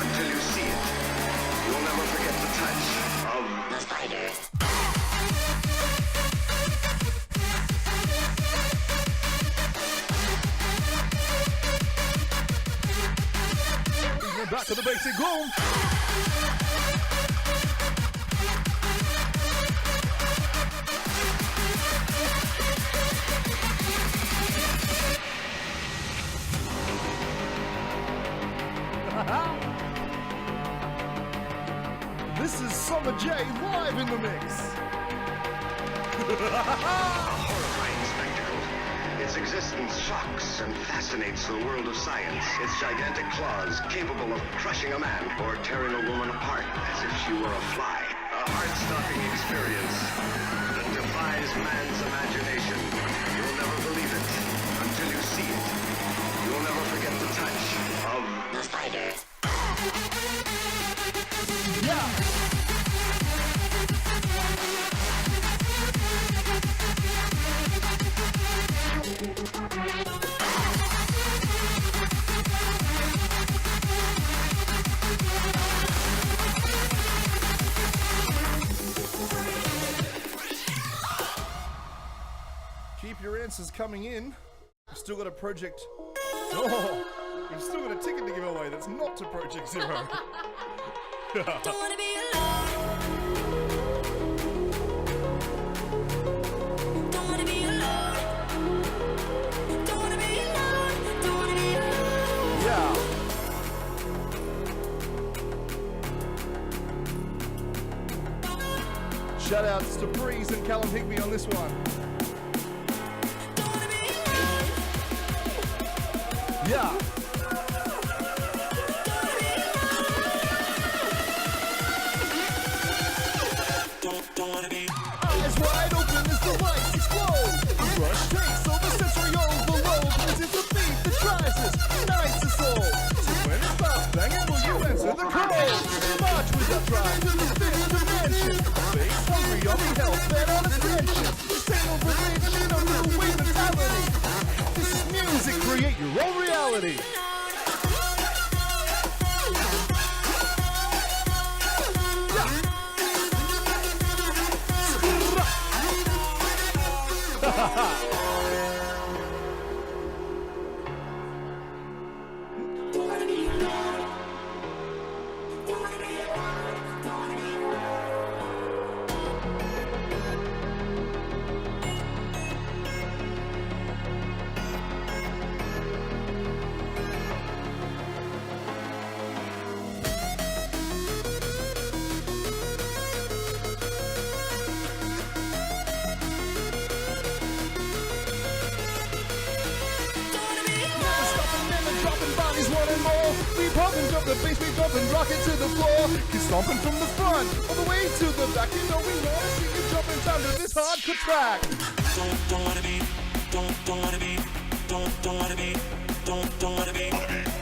until you see it. You'll never forget the touch of the spider. Back to the basic room. This is Summa Jae live in the mix. A horrifying spectacle. Its existence shocks and fascinates the world of science. Its gigantic claws capable of crushing a man or tearing a woman apart as if she were a fly. A heart-stopping experience that defies man's imagination. You'll never believe it until you see it. You'll never forget the touch of the spider. Yeah. clearances coming in. We've still got a project. Oh, we've still got a ticket to give away that's not to Project Zero. Don't wanna be alone. Don't wanna be alone. Don't wanna be alone. Don't wanna be alone. Yeah. Shout outs to Breeze and Callum Higby on this one. Don't wanna be alone. Yeah. Don't wanna be. Eyes wide open as the lights explode. The rush takes over sensory overload. This is the beat that drives us, unites us all. So when it stops banging, will you answer the call? March with our drive to the fifth dimension. Face hungry on the health and on attention. This ain't no religion or new way mentality. This is music, create your own reality. We pump and jump the bass, we jump and rock it to the floor. Keep stomping from the front, all the way to the back. You know we wanna see you jumping down to this hardcore track. Don't wanna be. Don't wanna be. Don't wanna be. Don't wanna be.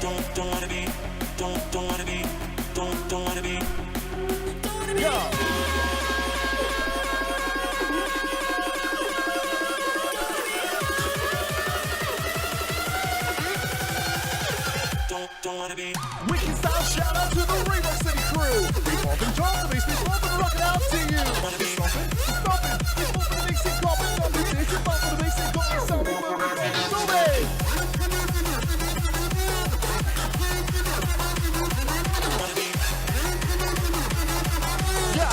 Don't wanna be. Don't wanna be. Don't wanna be. Yeah. Don't wanna be. Wicked style shout out to the Rainbow City crew. We pump and jump the bass, we pump and rock it out to you. We stomping, we stomping, we pump the bass and dropping, jumping, this is pump the bass and going, sounding, moving, and moving. Yeah.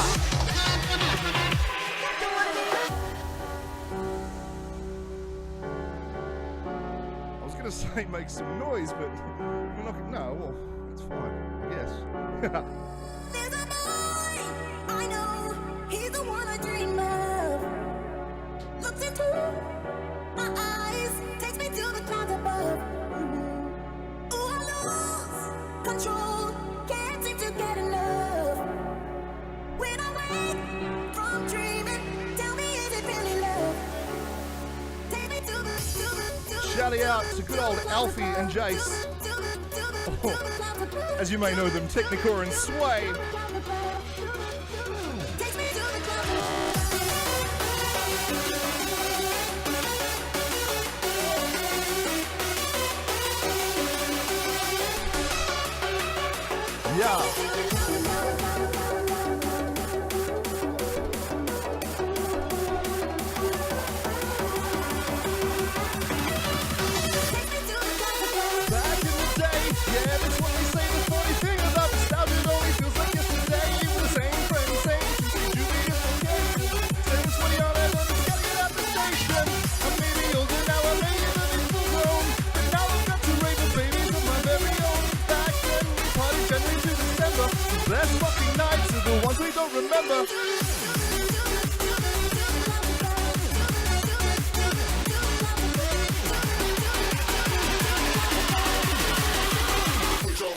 I was gonna say make some noise, but we're not. No, well, it's fine, I guess. There's a boy I know, he's the one I dream of. Looks into my eyes, takes me to the clouds above. Ooh, I lose control, can't seem to get enough. When I wake from dreaming, tell me is it really love? Take me to the Shouting out to good old Alfie and Jace. As you may know them, Technicore and Sway. Yeah. Back in the day, yeah, that's what they say. The funny thing about the style, it only feels like yesterday. You were the same friend, same since you be okay. Same 20 on and on, gotta get out the station. I'm maybe older now, I'm maybe living full grown. But now I've got two raven babies of my very own. Back then, we partied January to December. The best fucking nights are the ones we don't remember.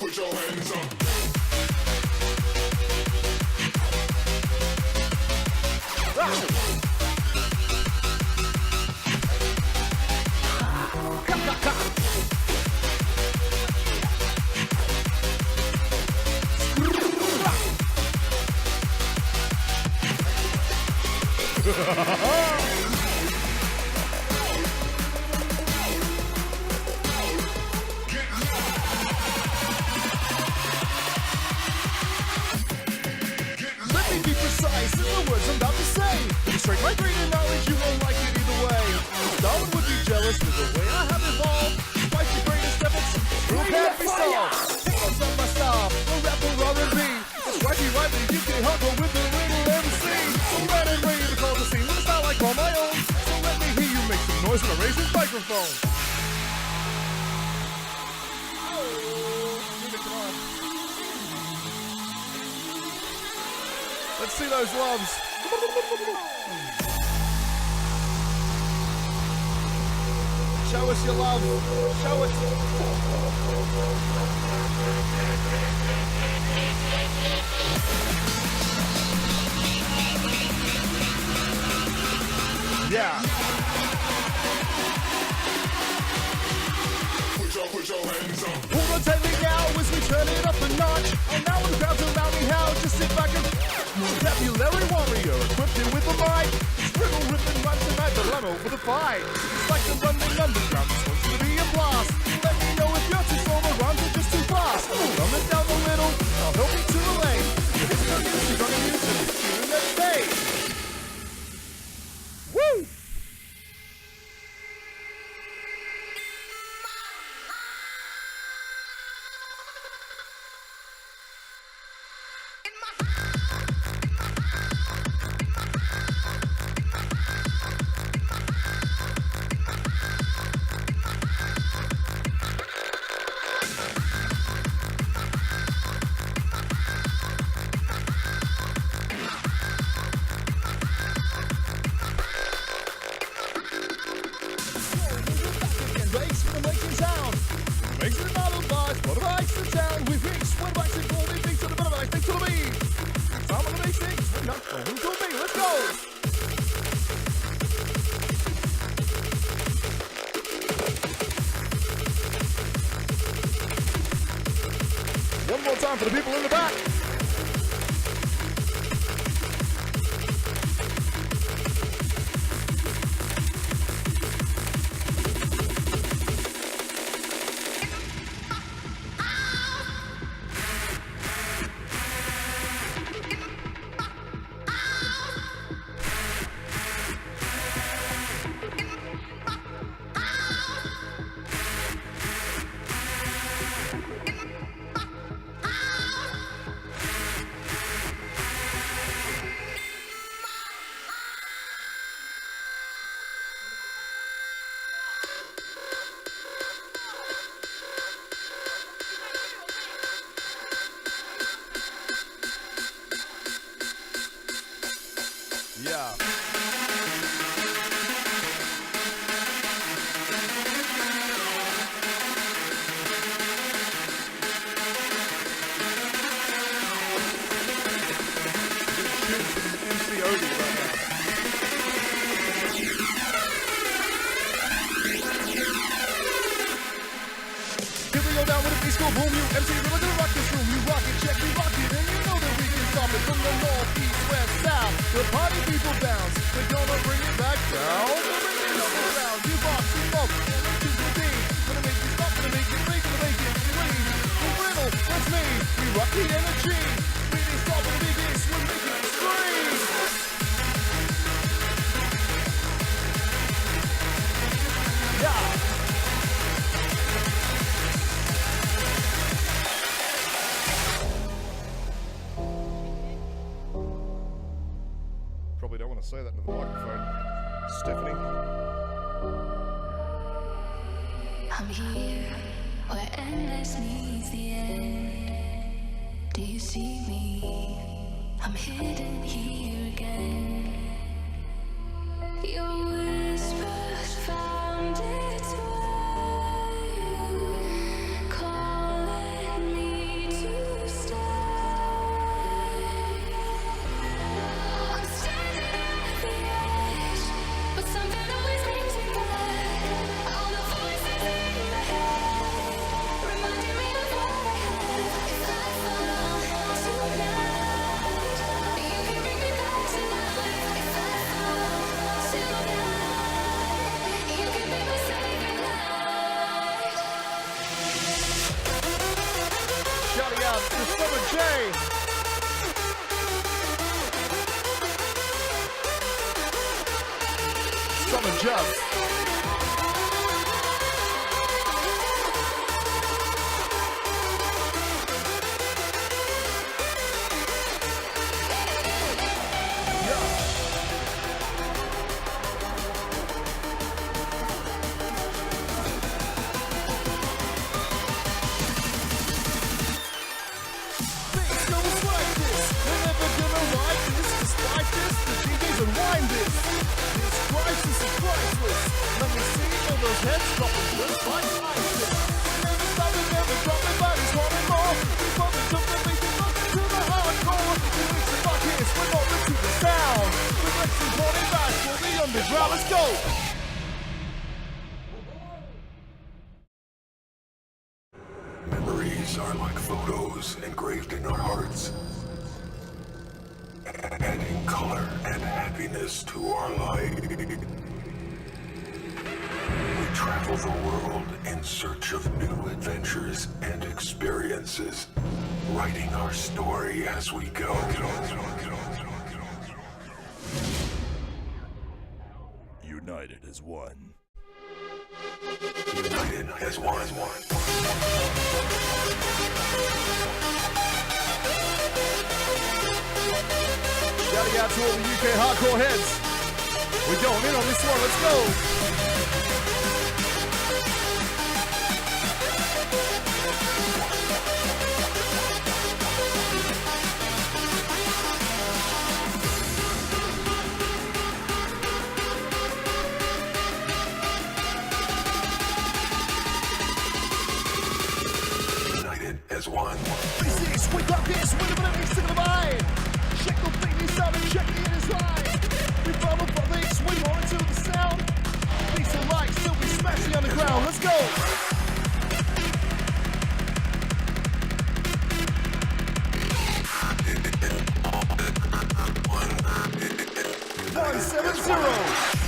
Put your hands up. Let me be precise in the words I'm about to say. If you strike my brain and knowledge, you won't like it either way. Darwin would be marvelous with the way I have evolved. Life's the greatest efforts, still can't be solved. Hiccups on my style, no rapper R&B. It's wifey right the UK hardcore with the little MC. So let it rain to call the scene with a style I call my own. So let me hear you make some noise when I raise this microphone. Let's see those loves. Show us your love. Show us. Yeah. Put your hands up. Hold on tightly now as we turn it up a notch. And now when the crowd's around me, how just sit back and vocabulary warrior, equipped with a mic. Scribble, ripping rhymes tonight, but I'm over the fight. It's like the running underground, this one's gonna be a blast. Let me know if you're too slow, the rhymes are just too fast. Run it down the middle, I'll help you to relate. It's no music on the music, tune that bass. Woo! One more time for the people in the back. Yeah. MC Odie right now. Here we go down with a beat school boom. You MC, we're gonna rock this room. You rock it, check, we rock it, and you know that we can stop it from the north, east, west, south. The party people bounce. We're gonna bring it back down. We'll bring it up and down. You box, you bump, and choose the thing. Gonna make you stop, gonna make it break, gonna make it clean. We're brittle, that's me. We rock the energy. Really stop with the biggest, we're making it scream. Yeah. Probably don't want to say that into the microphone. Stephanie. I'm here where endless meets the end. Do you see me? I'm hidden here again. Your whispers found its way, calling me to stay. I'm standing at the edge, but something always makes me back. All the voices in my head, reminding me of what I had. If I fall tonight, you can bring me back to life. If I fall tonight, you can be my saving light. Shouting out to Summa Jae. Summer Jae. find this. This crisis is priceless. Let me see all those heads dropping just like ISIS. Never stopping, never dropping, bodies wanting more. We bumping, jumping, making love to the hardcore. We reach the buckets, we're open to the sound. The Rex is wanting back for the underground. Let's go. Memories are like photos engraved in our hearts, adding color and happiness to our life. We travel the world in search of new adventures and experiences, writing our story as we go. United as one. United as one. Shouting out to all the UK hardcore heads. We're going in on this one, let's go. United as one. This is, we got this, we're living in a single mind. Check the fitness out and check the inner right. We follow brothers, we more into the sound. Peace and light, still be smashing on the ground, let's go. 170.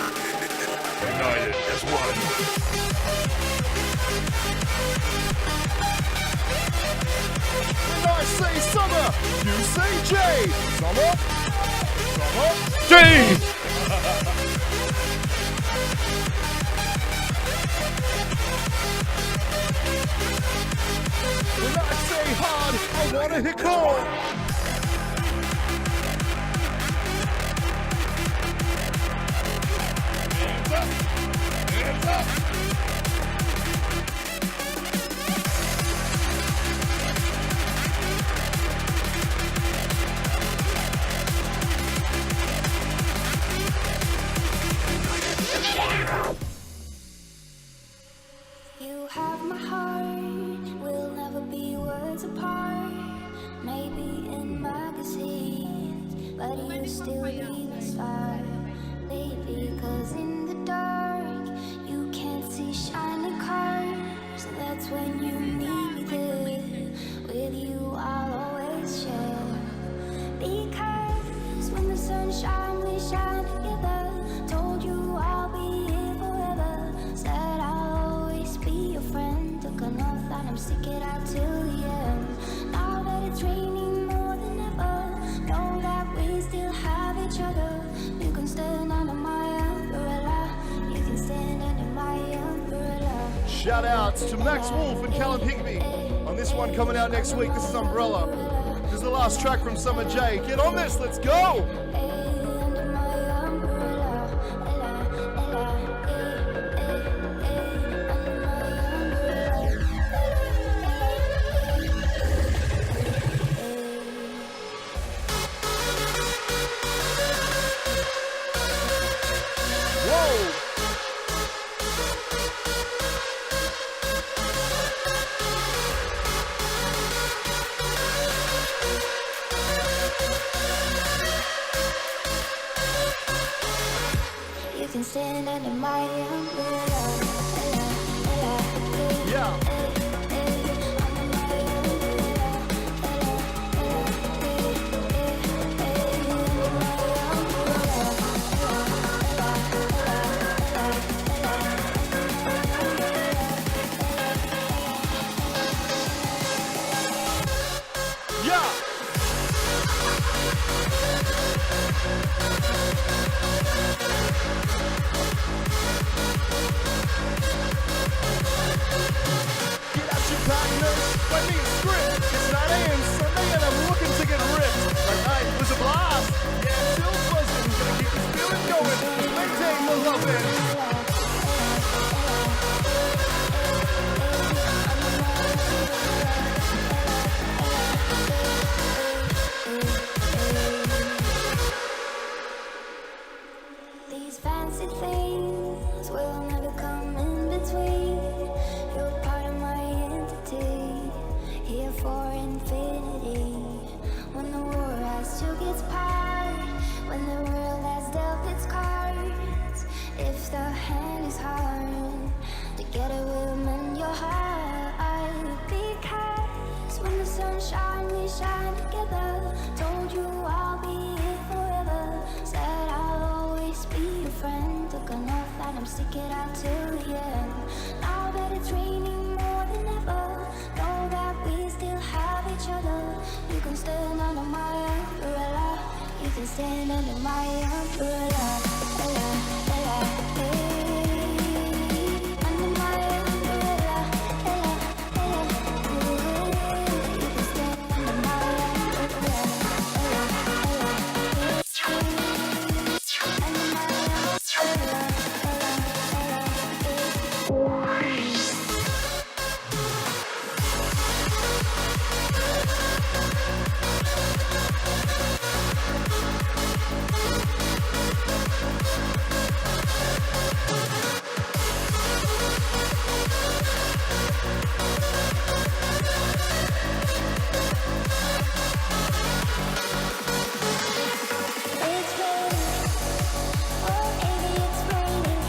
United as one. When I say summer, you say J. Summer, summer, J! When I say hard, I wanna hit cold. Hands up, hands up. You have my heart, we'll never be worlds apart. Maybe in magazines, but you still be my star. Baby, 'cause in the dark, you can't see shining cars. So that's when you meet me there. With you, I'll always share. Because when the sun shines, we shine together. Told you I'll be here forever. Said I'll always be your friend. Took an oath that I'm stick it out till the end. Now that it's raining more than ever, know that we still have each other. You can stand under my umbrella. You can stand under my umbrella. Shout outs to Max Wolf and Callum Higby on this one coming out next week. This is Umbrella. This is the last track from Summa Jae. Get on this, let's go! Under my umbrella, ella, ella, under my umbrella. Whoa! You can stand under my umbrella. Ella, ella, Yeah. under my umbrella. Ella, ella, under my Yeah! Get out your partners, let me script. It's 9 a.m. Sunday and I'm looking to get we shine together. Told you I'll be here forever. Said I'll always be your friend. Took an oath that I'm sticking out till the end. Now that it's raining more than ever, know that we still have each other. You can stand under my umbrella. You can stand under my umbrella. Ella, Ella, hey. Under my umbrella. Ella, Ella, hey. You can stand under my umbrella. Ella, Ella, hey. Under my umbrella. Ella, Ella, hey. It's raining, oh baby, it's raining.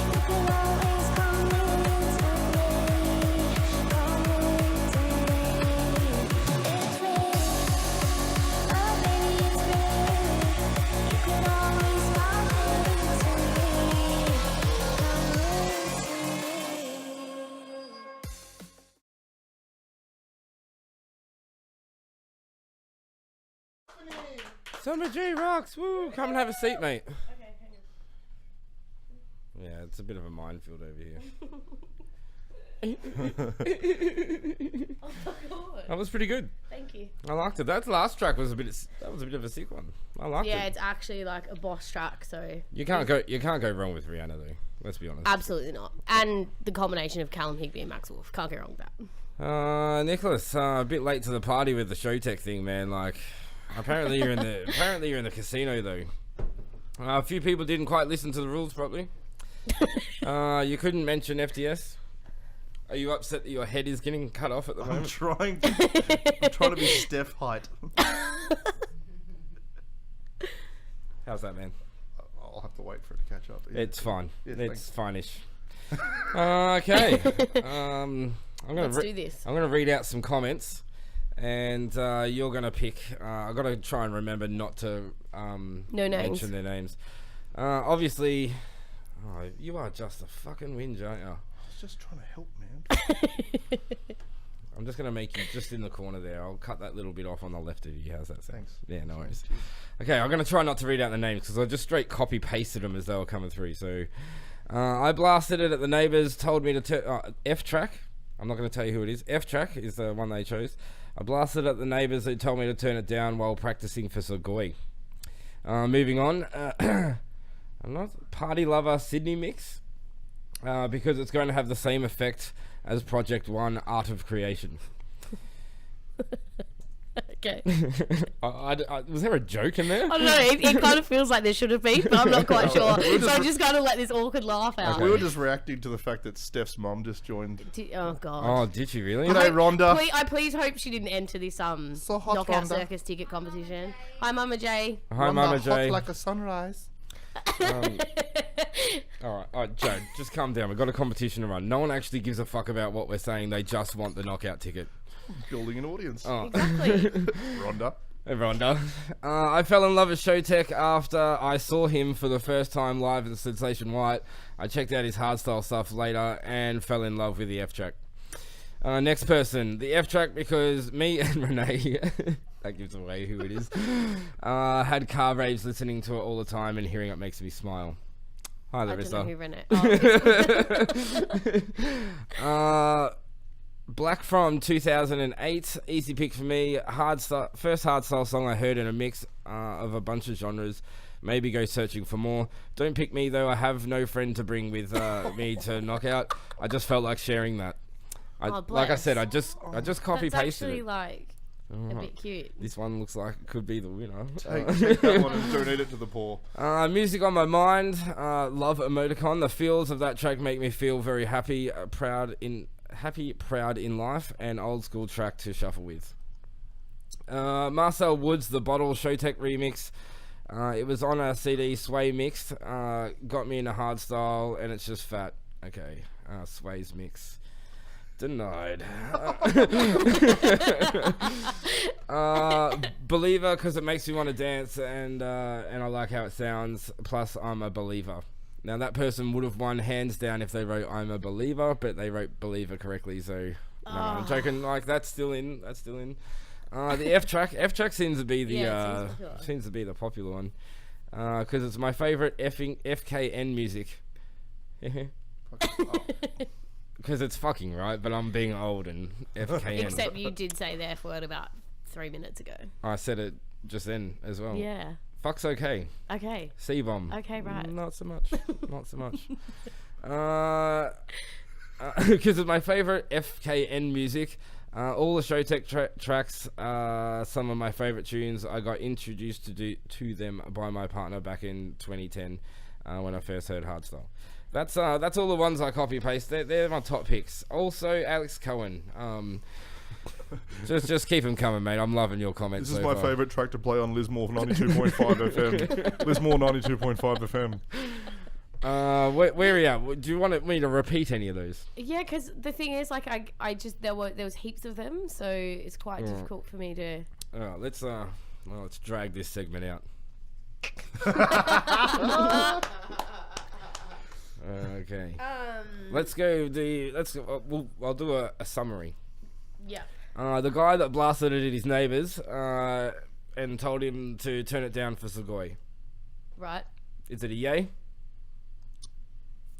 You can always come into me, come into me. It's raining, oh baby, it's raining. You can always come into me, Summa Jae rocks. Woo! Come and have a seat, mate. Yeah, it's a bit of a minefield over here. That was pretty good. Thank you. I liked it. That last track was a bit of a sick one. I liked Yeah, it. it's actually like a boss track, so You can't go wrong with Rihanna though. Let's be honest. absolutely not. And the combination of Callum Higby and Max Wolf, can't go wrong with that. Nicholas, a bit late to the party with the Showtech thing, man. Like, apparently you're in the casino though. A few people didn't quite listen to the rules properly. You couldn't mention FTS. Are you upset that your head is getting cut off at the I'm moment? trying to be Steph height. How's that, man? I'll have to wait for it to catch up. Yeah. It's fine. Yeah, It's fine-ish. Okay. I'm gonna Let's do this. I'm gonna read out some comments, and you're gonna pick. I gotta try and remember not to names. mention their names. Obviously, you are just a fucking whinge, aren't you? I was just trying to help, man. I'm just gonna make you just in the corner there. I'll cut that little bit off on the left of you. How's that sound? Thanks. Yeah, no worries. Okay, I'm gonna try not to read out the names because I just straight copy pasted them as they were coming through. So I blasted it at the neighbours. Told me to turn F track. I'm not gonna tell you who it is. F track is the one they chose. I blasted at the neighbours who told me to turn it down while practicing for Sugoi. Moving on. I'm not Party Lover Sydney mix because it's going to have the same effect as Project 1 Art of Creation. Okay. Was there a joke in there? I don't know, it kind of feels like there should have been, but I'm not quite sure. So I just kind of let this awkward laugh out. We were just reacting to the fact that Steph's mum just joined. Oh, God. Oh, did you really? G'day, Rhonda. I please hope she didn't enter this So hot, knockout Rhonda. circus ticket competition. Hi, Mama Jay. Hi, Mama Jay. Hot like a sunrise. Alright, Joe, just calm down. We've got a competition to run. No one actually gives a fuck about what we're saying. They just want the knockout ticket. Building an audience. Oh. Exactly. Rhonda. Everyone does. I fell in love with Showtech after I saw him for the first time live at Sensation White. I checked out his hardstyle stuff later and fell in love with the F track. Next person, the F track, because me and Renee, that gives away who it is, had car raves listening to it all the time, and hearing it makes me smile. Hi, I don't know Larissa. who ran it. Black from 2008, easy pick for me. First hardstyle song I heard in a mix of a bunch of genres. Maybe go searching for more. Don't pick me though. I have no friend to bring with me to knockout. I just felt like sharing that. Like I bless. said, I just copy That's pasted actually it. like a bit cute. This one looks like it could be the winner. Take that one and donate it to the poor. Music on my mind. Love emoticon. The feels of that track make me feel very happy, proud in life, and old school track to shuffle with. Marcel Woods, the Bottle Showtech remix. It was on a CD, Sway mixed. Got me in a hard style, and it's just fat. Okay, Sway's mix. Denied. Believer, because it makes me want to dance, and I like how it sounds. Plus, I'm a believer. Now, that person would have won hands down if they wrote "I'm a believer," but they wrote "believer" correctly. So, no, I'm joking. Like, that's still in. That's still in. The F track seems to be the seems to be the popular one, because it's my favorite FKN music. Because it's fucking right, but I'm being old and FKN. Except you did say the F word about 3 minutes ago. I said it just then as well. Yeah. Fuck's okay. Okay. C-bomb. Okay, right. Not so much. Not so much. Because it's my favorite FKN music. All the Showtech tracks are some of my favorite tunes. I got introduced to them by my partner back in 2010 when I first heard Hardstyle. That's all the ones I copy paste. They're my top picks. Also, Alex Cohen. Just keep them coming, mate. I'm loving your comments. This is my favourite track to play on Lismore 92.5 FM. Lismore 92.5 FM. Where are you at? Do you want me to repeat any of those? Yeah, because the thing is, like, I just there was heaps of them, so it's quite difficult for me to. Let's drag this segment out. Okay. Let's go. I'll do a summary. Yeah. The guy that blasted it at his neighbours and told him to turn it down for Sugoi. Right. Is it a yay?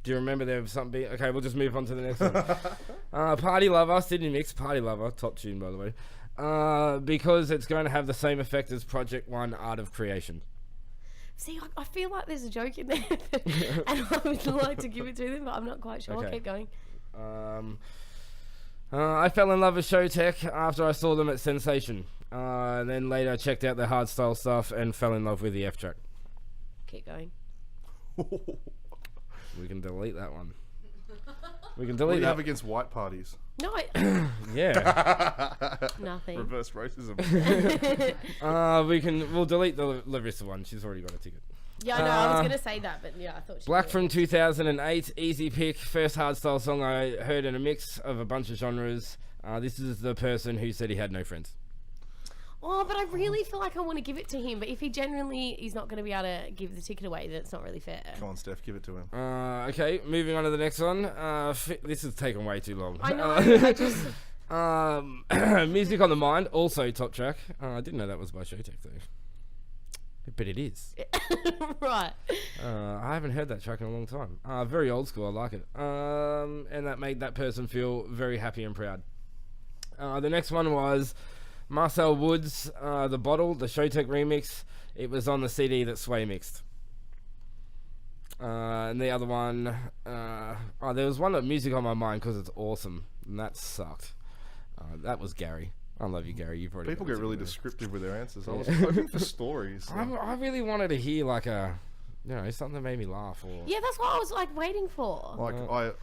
Do you remember there was something? Okay, we'll just move on to the next one. Party Lover, Sydney Mix, Party Lover, top tune by the way. Because it's going to have the same effect as Project One, Art of Creation. See, I feel like there's a joke in there, and I would like to give it to them, but I'm not quite sure. Okay. Keep going. I fell in love with Showtech after I saw them at Sensation. And then later I checked out their hardstyle stuff and fell in love with the F track. Keep going. We can delete that one. We can What do delete you that. have against white parties? No, Yeah. nothing. Reverse racism. We'll delete the Larissa one. She's already got a ticket. Yeah, I know. I was gonna say that, but yeah, I thought. Black from 2008, easy pick, first hardstyle song I heard in a mix of a bunch of genres. This is the person who said he had no friends. Oh, but I really feel like I want to give it to him. But if he genuinely is not going to be able to give the ticket away, then it's not really fair. Come on, Steph, give it to him. Okay, moving on to the next one. This has taken way too long. I know. I just. Music on the Mind, also top track. I didn't know that was by Showtech though. But it is. Right. I haven't heard that track in a long time. Very old school, I like it. And that made that person feel very happy and proud. The next one was Marcel Woods, The Bottle, the Showtech remix. It was on the CD that Sway mixed. And the other one, there was one that Music on My Mind because it's awesome. And that sucked. That was Gary. I love you, Gary. You've already People got get really there. descriptive with their answers. I was hoping for stories. I really wanted to hear like something that made me laugh or. Yeah, that's what I was like waiting for. Like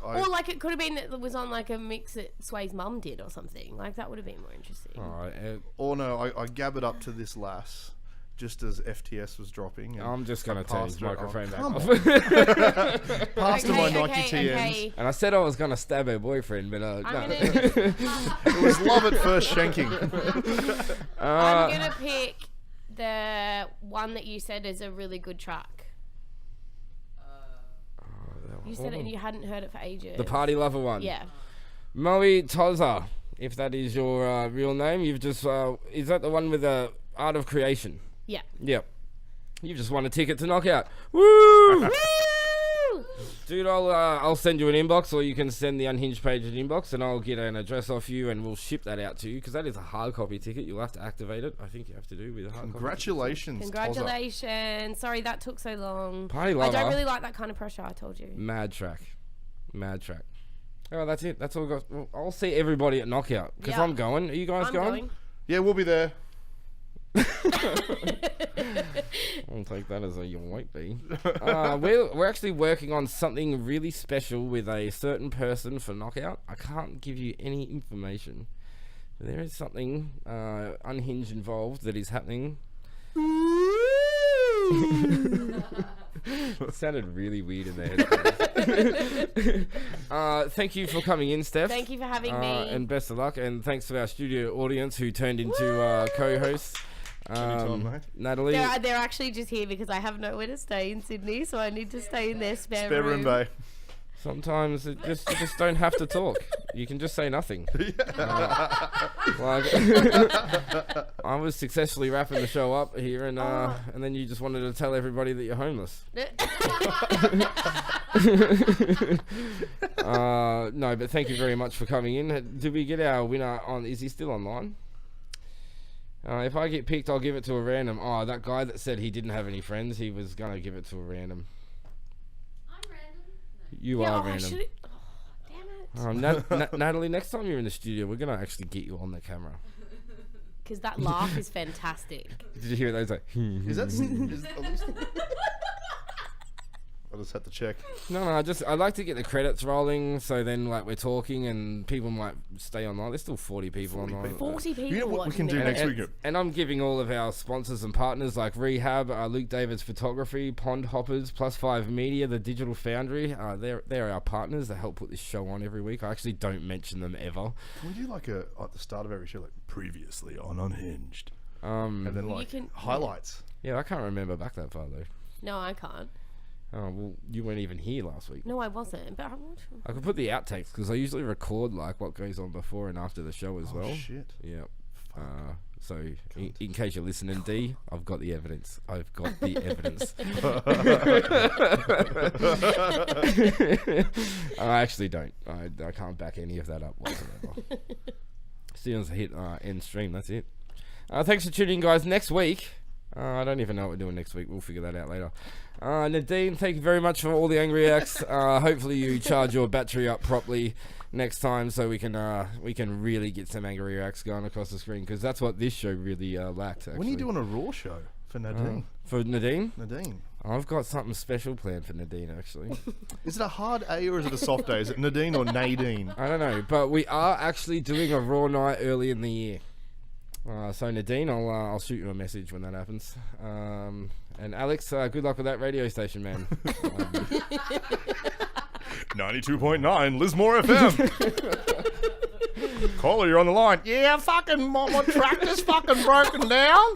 Or like it could have been that it was on like a mix that Sway's mum did or something. Like that would have been more interesting. Alright. Or no, I gabbered up to this lass just as FTS was dropping. And I'm just gonna turn his passed her- microphone back come off. Passed her my Okay, Nike TNs. okay. And I said I was gonna stab her boyfriend, but no. I'm It was love at first shanking. I'm gonna pick the one that you said is a really good track. You said it and you hadn't heard it for ages. The Party Lover one. Yeah. Moe Toza, if that is your real name. You've just is that the one with the Art of Creation? Yeah. Yep. You've just won a ticket to Knockout. Woo! Woo! Dude, I'll send you an inbox, or you can send the Unhinged page an inbox, and I'll get an address off you, and we'll ship that out to you, because that is a hard copy ticket. You'll have to activate it. I think you have to do with a hard Congratulations, Tozza. Congratulations. Sorry that took so long. Party Lover. I don't really like that kind of pressure, I told you. Mad track. Oh, that's it. That's all we got. Well, I'll see everybody at Knockout, because Yeah. I'm going. Are you guys I'm going? going. Yeah, we'll be there. I'll take that as a you won't be. We're actually working on something really special with a certain person for Knockout. I can't give you any information. But there is something unhinged involved that is happening. It sounded really weird in there. Thank you for coming in, Steph. Thank you for having me. And best of luck. And thanks to our studio audience who turned into co-hosts. Anytime, mate. Natalie. They're actually just here because I have nowhere to stay in Sydney, so I need to stay in their spare room. Bay. Sometimes you just don't have to talk. You can just say nothing. Like, I was successfully wrapping the show up here, and then you just wanted to tell everybody that you're homeless. No, but thank you very much for coming in. Did we get our winner on? Is he still online? If I get picked, I'll give it to a random. Oh, that guy that said he didn't have any friends, he was gonna give it to a random. You are random. Damn it. Natalie, next time you're in the studio, we're going to actually get you on the camera. Because that laugh is fantastic. Did you hear those? Like, Is at least... I just had to check. No, I like to get the credits rolling, so then like we're talking and people might stay online. There's still 40 people online. 40 people. You know what we can do watching next week? And I'm giving all of our sponsors and partners like Rehab, Luke David's Photography, Pond Hoppers, Plus 5 Media, The Digital Foundry. They're our partners that help put this show on every week. I actually don't mention them ever. Can we do like at the start of every show, like previously on Unhinged, and then like highlights? Yeah, I can't remember back that far though. No, I can't. Oh, well, you weren't even here last week. No, I wasn't. But I could put the outtakes because I usually record like what goes on before and after the show as well. Oh shit! Yeah. So in case you're listening, D, I've got the evidence. I've got the evidence. I actually don't. I can't back any of that up whatsoever. As soon as I hit end stream, that's it. Thanks for tuning in, guys. Next week. I don't even know what we're doing next week. We'll figure that out later. Nadine, thank you very much for all the angry acts. Hopefully you charge your battery up properly next time so we can really get some angry acts going across the screen, because that's what this show really lacked, actually. When are you doing a Raw show for Nadine? For Nadine? Nadine. I've got something special planned for Nadine, actually. Is it a hard A or is it a soft A? Is it Nadine or Nadine? I don't know, but we are actually doing a Raw night early in the year. So Nadine, I'll shoot you a message when that happens. And Alex, good luck with that radio station, man. 92.9 Lismore FM. Caller, you're on the line. Yeah, fucking my tractor's fucking broken down.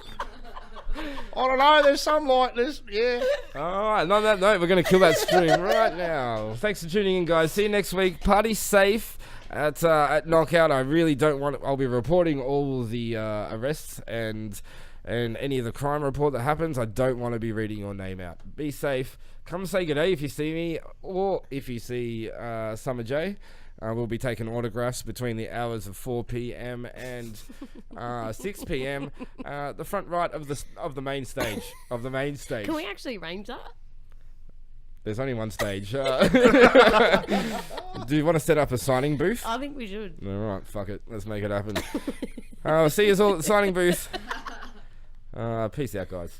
I don't know, there's some like this, yeah. Alright, on that note, we're going to kill that stream right now. Thanks for tuning in, guys. See you next week. Party safe at Knockout. I really don't want I'll be reporting all the arrests and any of the crime report that happens. I don't want to be reading your name out. Be safe. Come say good day if you see me, or if you see Summa Jae. We'll be taking autographs between the hours of 4 p.m. and 6 p.m. The front right of the main stage. Can we actually arrange that? There's only one stage. Do you want to set up a signing booth? I think we should. All right, fuck it. Let's make it happen. See you all at the signing booth. Peace out, guys.